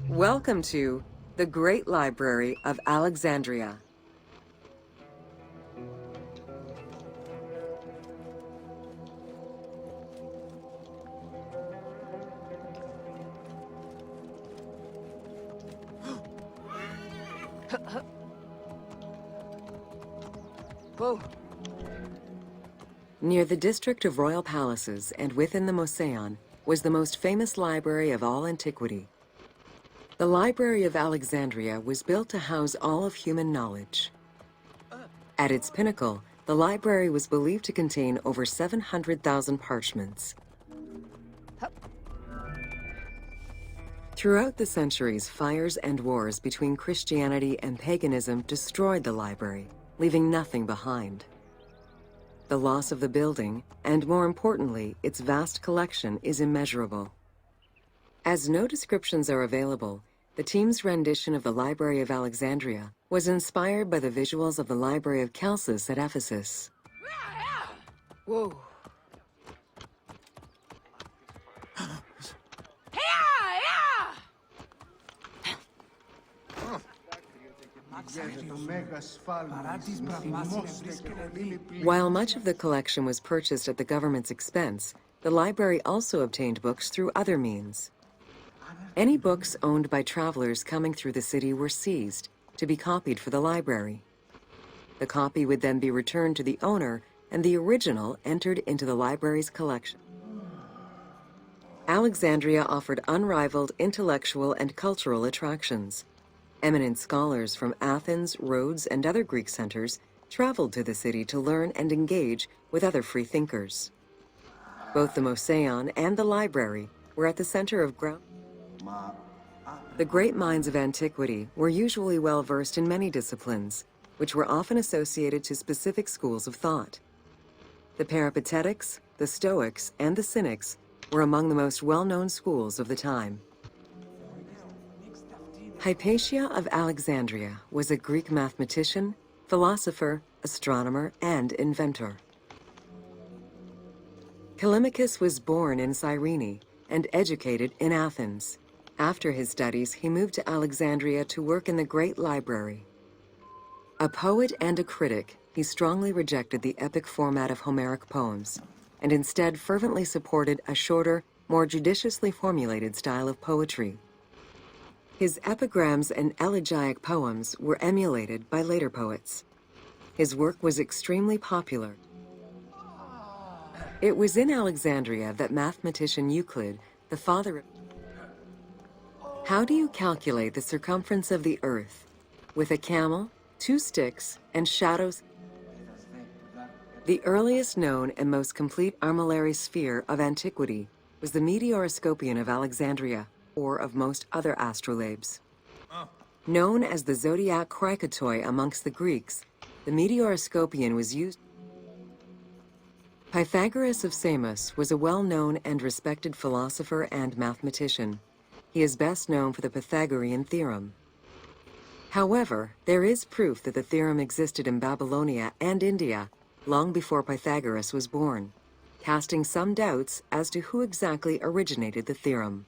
Welcome to the Great Library of Alexandria. Whoa. Near the district of royal palaces and within the Moseon was the most famous library of all antiquity. The Library of Alexandria was built to house all of human knowledge. At its pinnacle, the library was believed to contain over 700,000 parchments. Throughout the centuries, fires and wars between Christianity and paganism destroyed the library, leaving nothing behind. The loss of the building, and more importantly, its vast collection, is immeasurable. As no descriptions are available, the team's rendition of the Library of Alexandria was inspired by the visuals of the Library of Chalcis at Ephesus. Whoa. While much of the collection was purchased at the government's expense, the library also obtained books through other means. Any books owned by travelers coming through the city were seized to be copied for the library. The copy would then be returned to the owner, and the original entered into the library's collection. Alexandria offered unrivaled intellectual and cultural attractions. Eminent scholars from Athens, Rhodes, and other Greek centers traveled to the city to learn and engage with other free thinkers. Both the Moseon and the library were at the center of ground. The great minds of antiquity were usually well-versed in many disciplines, which were often associated to specific schools of thought. The Peripatetics, the Stoics, and the Cynics were among the most well-known schools of the time. Hypatia of Alexandria was a Greek mathematician, philosopher, astronomer, and inventor. Callimachus was born in Cyrene and educated in Athens. After his studies, he moved to Alexandria to work in the Great Library. A poet and a critic, he strongly rejected the epic format of Homeric poems, and instead fervently supported a shorter, more judiciously formulated style of poetry. His epigrams and elegiac poems were emulated by later poets. His work was extremely popular. It was in Alexandria that mathematician Euclid, the father of... How do you calculate the circumference of the Earth? With a camel, 2 sticks, and shadows? The earliest known and most complete armillary sphere of antiquity was the Meteoroscopion of Alexandria, or of most other astrolabes. Known as the zodiac krikatoi amongst the Greeks, the Meteoroscopion was used. Pythagoras of Samos was a well-known and respected philosopher and mathematician. He is best known for the Pythagorean theorem. However, there is proof that the theorem existed in Babylonia and India long before Pythagoras was born, casting some doubts as to who exactly originated the theorem.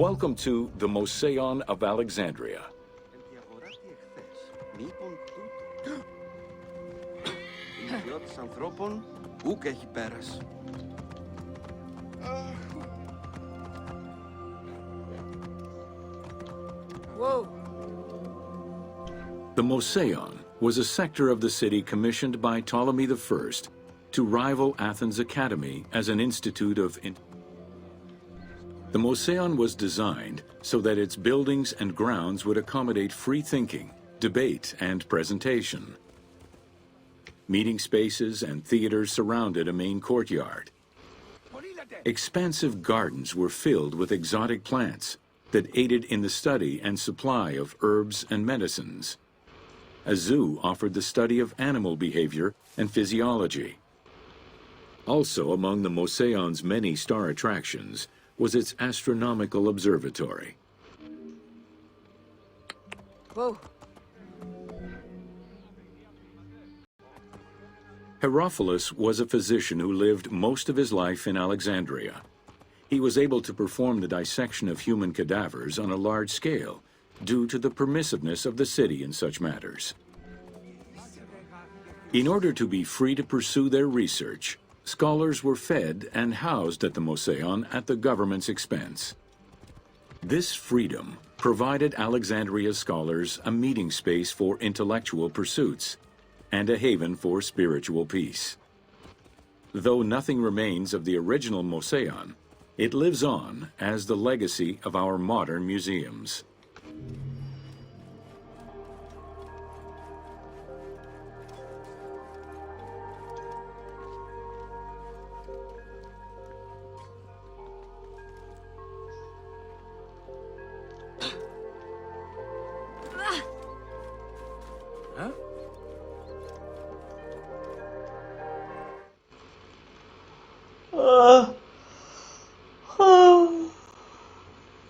Welcome to the Moseon of Alexandria. Ανθρώπων, ούκ έχει πέρας. Whoa. The Moseon was a sector of the city commissioned by Ptolemy I to rival Athens' Academy as an institute of... The Moseon was designed so that its buildings and grounds would accommodate free thinking, debate, and presentation. Meeting spaces and theaters surrounded a main courtyard. Expansive gardens were filled with exotic plants that aided in the study and supply of herbs and medicines. A zoo offered the study of animal behavior and physiology. Also among the Moseon's many star attractions was its astronomical observatory. Whoa. Herophilus was a physician who lived most of his life in Alexandria. He was able to perform the dissection of human cadavers on a large scale due to the permissiveness of the city in such matters. In order to be free to pursue their research, scholars were fed and housed at the Moseon at the government's expense. This freedom provided Alexandria's scholars a meeting space for intellectual pursuits and a haven for spiritual peace. Though nothing remains of the original Moseon, it lives on as the legacy of our modern museums.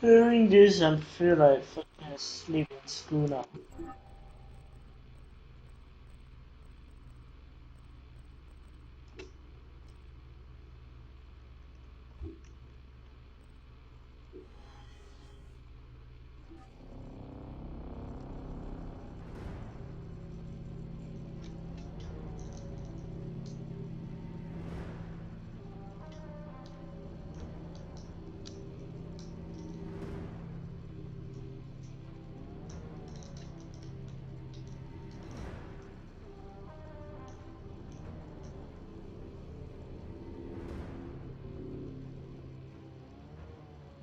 Hearing this, I feel like fucking asleep in school now.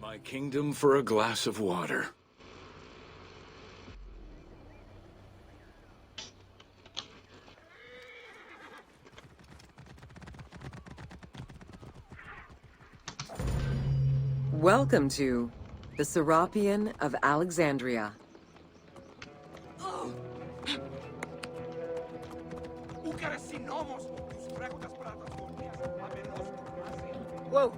My kingdom for a glass of water. Welcome to the Serapion of Alexandria. Whoa. Whoa.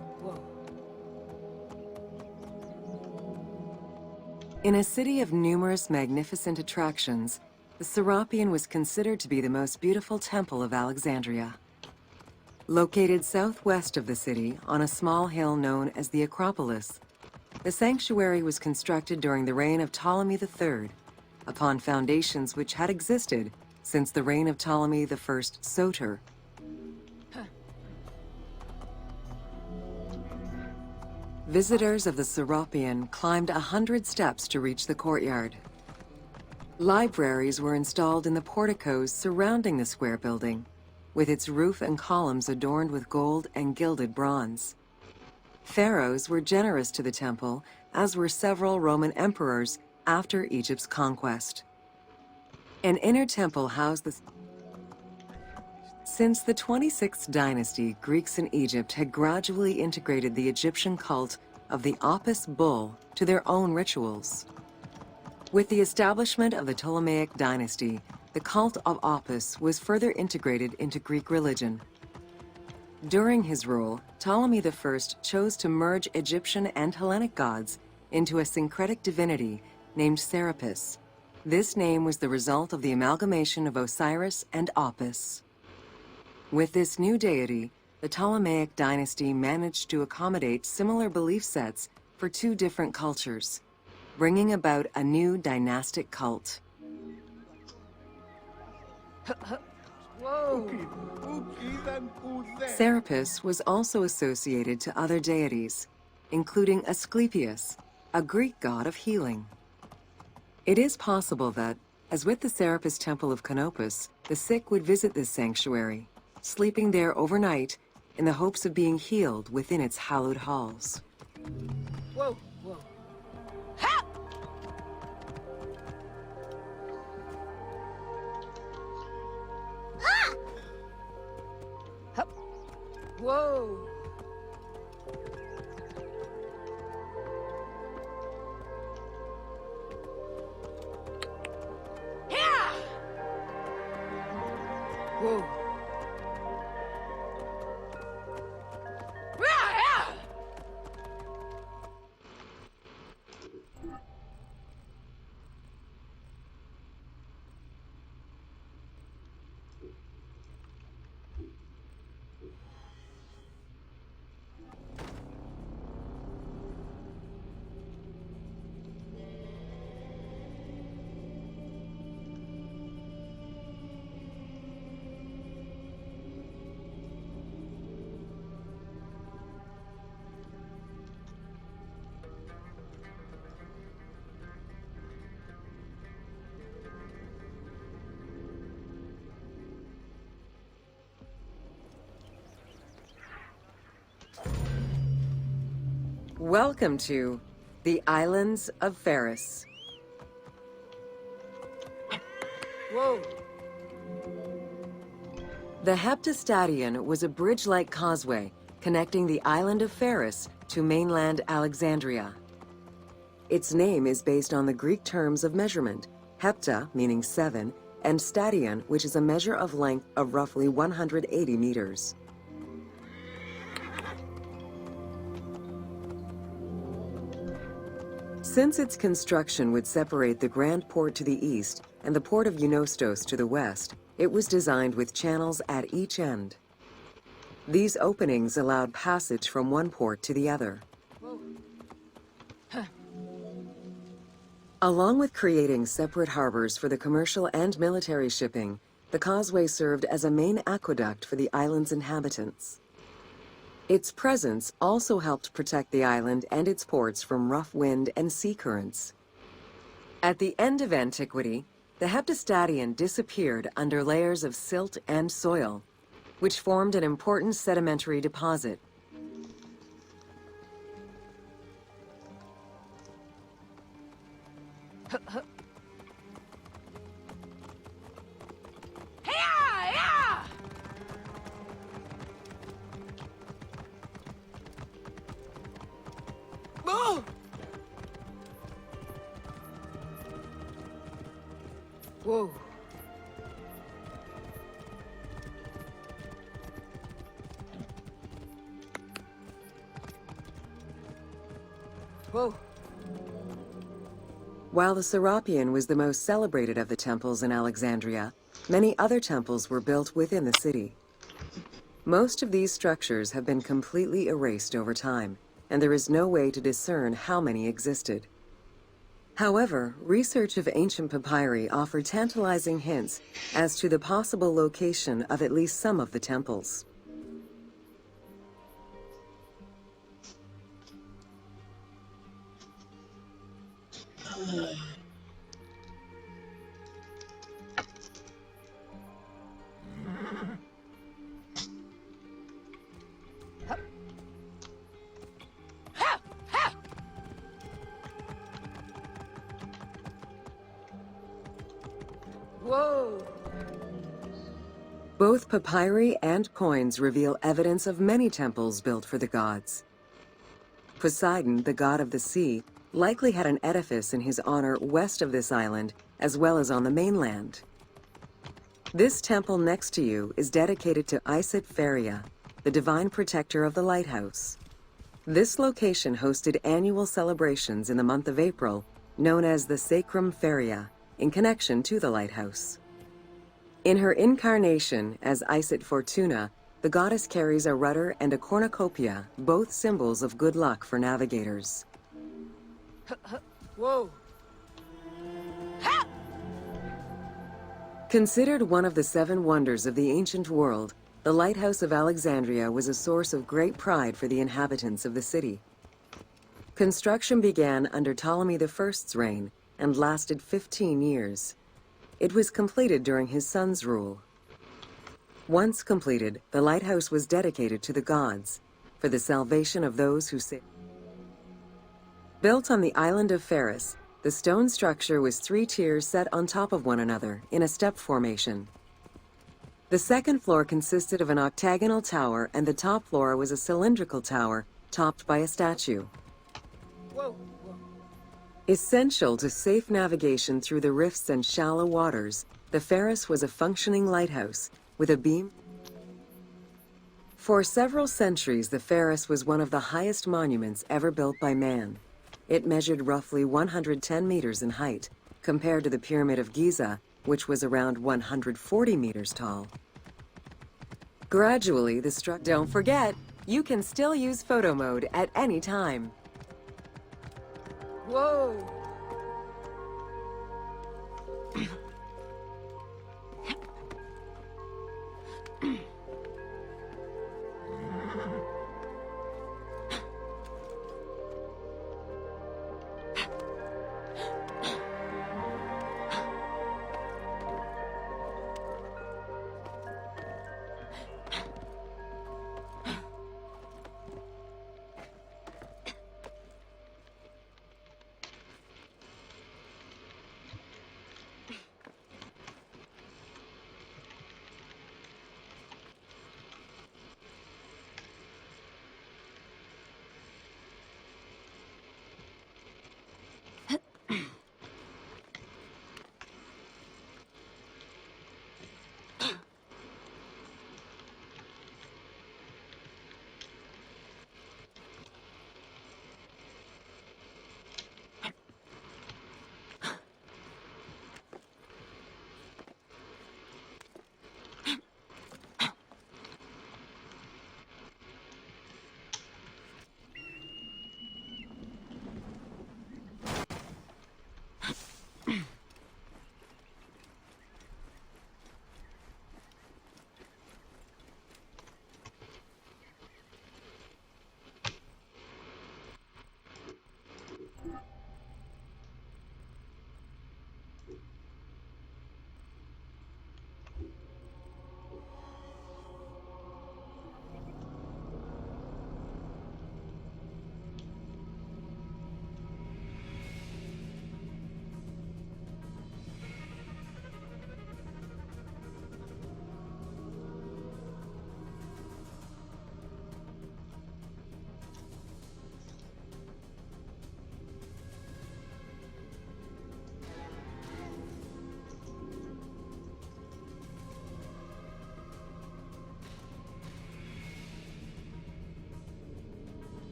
In a city of numerous magnificent attractions, the Serapion was considered to be the most beautiful temple of Alexandria. Located southwest of the city, on a small hill known as the Acropolis, the sanctuary was constructed during the reign of Ptolemy III, upon foundations which had existed since the reign of Ptolemy I Soter. Visitors of the Serapion climbed 100 steps to reach the courtyard. Libraries were installed in the porticos surrounding the square building, with its roof and columns adorned with gold and gilded bronze. Pharaohs were generous to the temple, as were several Roman emperors after Egypt's conquest. An inner temple housed the... Since the 26th dynasty, Greeks in Egypt had gradually integrated the Egyptian cult of the Apis bull to their own rituals. With the establishment of the Ptolemaic dynasty, the cult of Apis was further integrated into Greek religion. During his rule, Ptolemy I chose to merge Egyptian and Hellenic gods into a syncretic divinity named Serapis. This name was the result of the amalgamation of Osiris and Apis. With this new deity, the Ptolemaic dynasty managed to accommodate similar belief sets for two different cultures, bringing about a new dynastic cult. Whoa! Serapis was also associated to other deities, including Asclepius, a Greek god of healing. It is possible that, as with the Serapis Temple of Canopus, the sick would visit this sanctuary, sleeping there overnight in the hopes of being healed within its hallowed halls. Whoa! Whoa! Ha! Ha! Hup. Whoa! Yeah! Whoa! Welcome to the Islands of Ferris. Whoa! The Heptastadion was a bridge-like causeway connecting the island of Ferris to mainland Alexandria. Its name is based on the Greek terms of measurement, hepta, meaning 7, and stadion, which is a measure of length of roughly 180 meters. Since its construction would separate the Grand Port to the east and the port of Eunostos to the west, it was designed with channels at each end. These openings allowed passage from one port to the other. Along with creating separate harbors for the commercial and military shipping, the causeway served as a main aqueduct for the island's inhabitants. Its presence also helped protect the island and its ports from rough wind and sea currents. At the end of antiquity, the Heptastadion disappeared under layers of silt and soil, which formed an important sedimentary deposit. Whoa! Whoa! While the Serapeum was the most celebrated of the temples in Alexandria, many other temples were built within the city. Most of these structures have been completely erased over time, and there is no way to discern how many existed. However, research of ancient papyri offer tantalizing hints as to the possible location of at least some of the temples. Whoa! Both papyri and coins reveal evidence of many temples built for the gods. Poseidon, the god of the sea, likely had an edifice in his honor west of this island, as well as on the mainland. This temple next to you is dedicated to Isis Feria, the divine protector of the lighthouse. This location hosted annual celebrations in the month of April, known as the Sacrum Feria, in connection to the lighthouse. In her incarnation as Isis Fortuna, the goddess carries a rudder and a cornucopia, both symbols of good luck for navigators. Whoa! Considered one of the seven wonders of the ancient world, the Lighthouse of Alexandria was a source of great pride for the inhabitants of the city. Construction began under Ptolemy I's reign and lasted 15 years. It was completed during his son's rule. Once completed, the lighthouse was dedicated to the gods for the salvation of those who sailed. Built on the island of Pharos, the stone structure was 3 tiers set on top of one another in a step formation. The second floor consisted of an octagonal tower, and the top floor was a cylindrical tower topped by a statue. Whoa! Essential to safe navigation through the rifts and shallow waters, the Pharos was a functioning lighthouse with a beam. For several centuries, the Pharos was one of the highest monuments ever built by man. It measured roughly 110 meters in height, compared to the Pyramid of Giza, which was around 140 meters tall. Gradually, the structure... Don't forget, you can still use photo mode at any time. Whoa!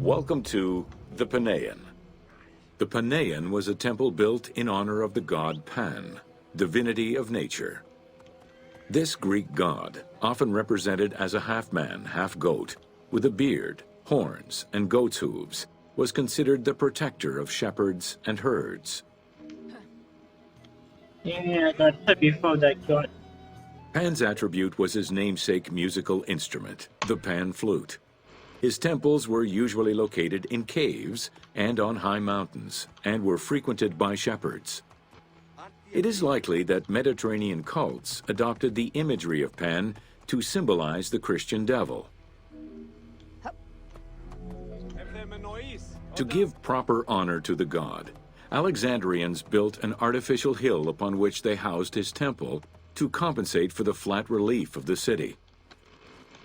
Welcome to the Panean. The Panean was a temple built in honor of the god Pan, divinity of nature. This Greek god, often represented as a half-man, half-goat, with a beard, horns, and goat's hooves, was considered the protector of shepherds and herds. Yeah, I got heard before that god. Pan's attribute was his namesake musical instrument, the pan flute. His temples were usually located in caves and on high mountains, and were frequented by shepherds. It is likely that Mediterranean cults adopted the imagery of Pan to symbolize the Christian devil. To give proper honor to the god, Alexandrians built an artificial hill upon which they housed his temple to compensate for the flat relief of the city.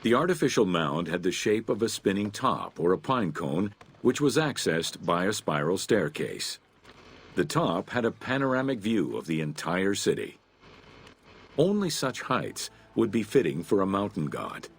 The artificial mound had the shape of a spinning top or a pine cone, which was accessed by a spiral staircase. The top had a panoramic view of the entire city. Only such heights would be fitting for a mountain god.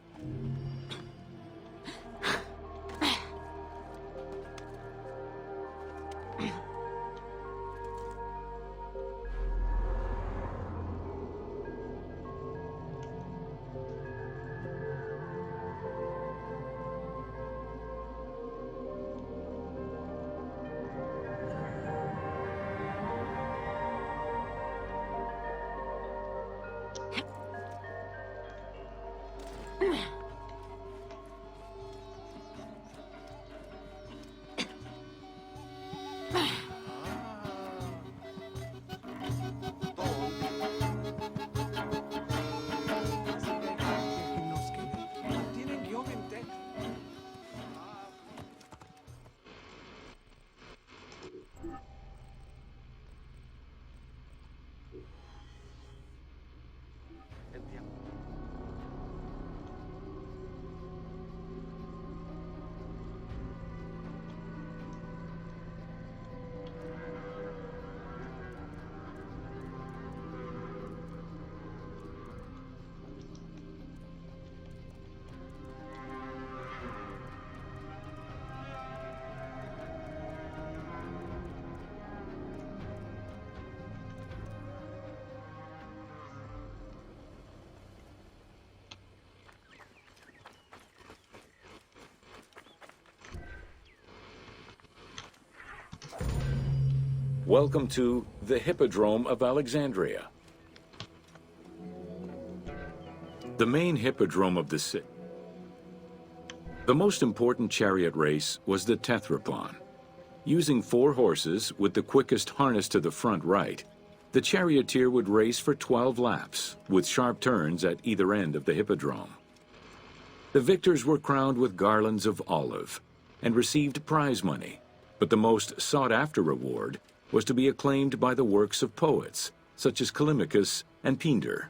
Welcome to the Hippodrome of Alexandria. The main hippodrome of the city. The most important chariot race was the Tethrapon. Using 4 horses with the quickest harness to the front right, the charioteer would race for 12 laps, with sharp turns at either end of the hippodrome. The victors were crowned with garlands of olive and received prize money, but the most sought-after reward was to be acclaimed by the works of poets, such as Callimachus and Pindar.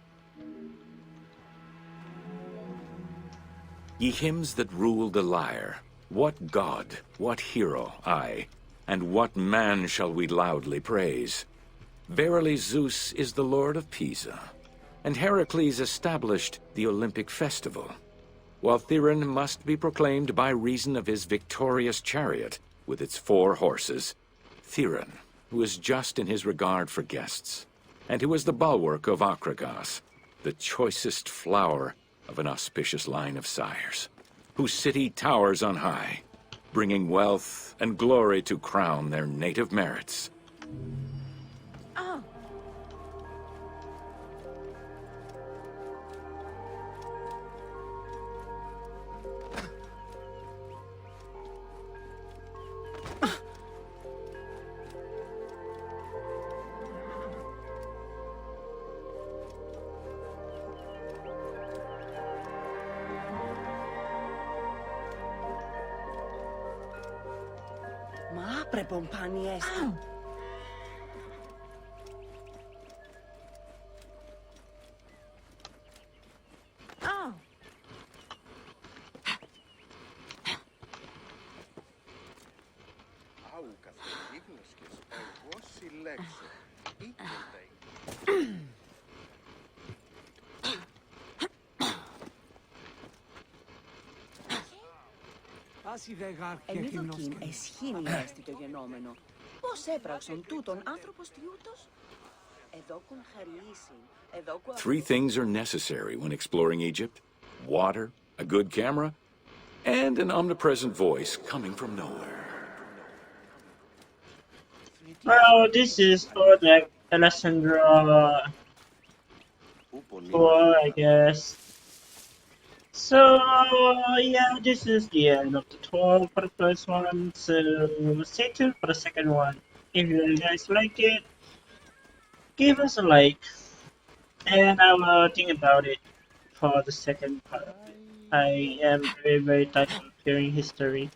Ye hymns that rule the lyre, what god, what hero, aye, and what man shall we loudly praise? Verily Zeus is the lord of Pisa, and Heracles established the Olympic festival, while Theron must be proclaimed by reason of his victorious chariot with its 4 horses. Theron, who is just in his regard for guests, and who is the bulwark of Acragas, the choicest flower of an auspicious line of sires, whose city towers on high, bringing wealth and glory to crown their native merits. Oh. Ma apre pompani esto. Oh. Au καθοδείγνες και εγώ συλλέξω. Ήκονται. Εν είδοκιν εσχήνει έστι το γενόμενο. Πώς έπραξον τούτον άνθρωπος τιούτος? Εδόκουν χαρίσιν, εδόκου... 3 things are necessary when exploring Egypt: water, a good camera, and an omnipresent voice coming from nowhere. Well, this is for the Alessandra tour, I guess. So, yeah, this is the end of the tour for the first one, so stay tuned for the second one. If you guys like it, give us a like, and I will think about it for the second part. I am very, very touched of hearing history.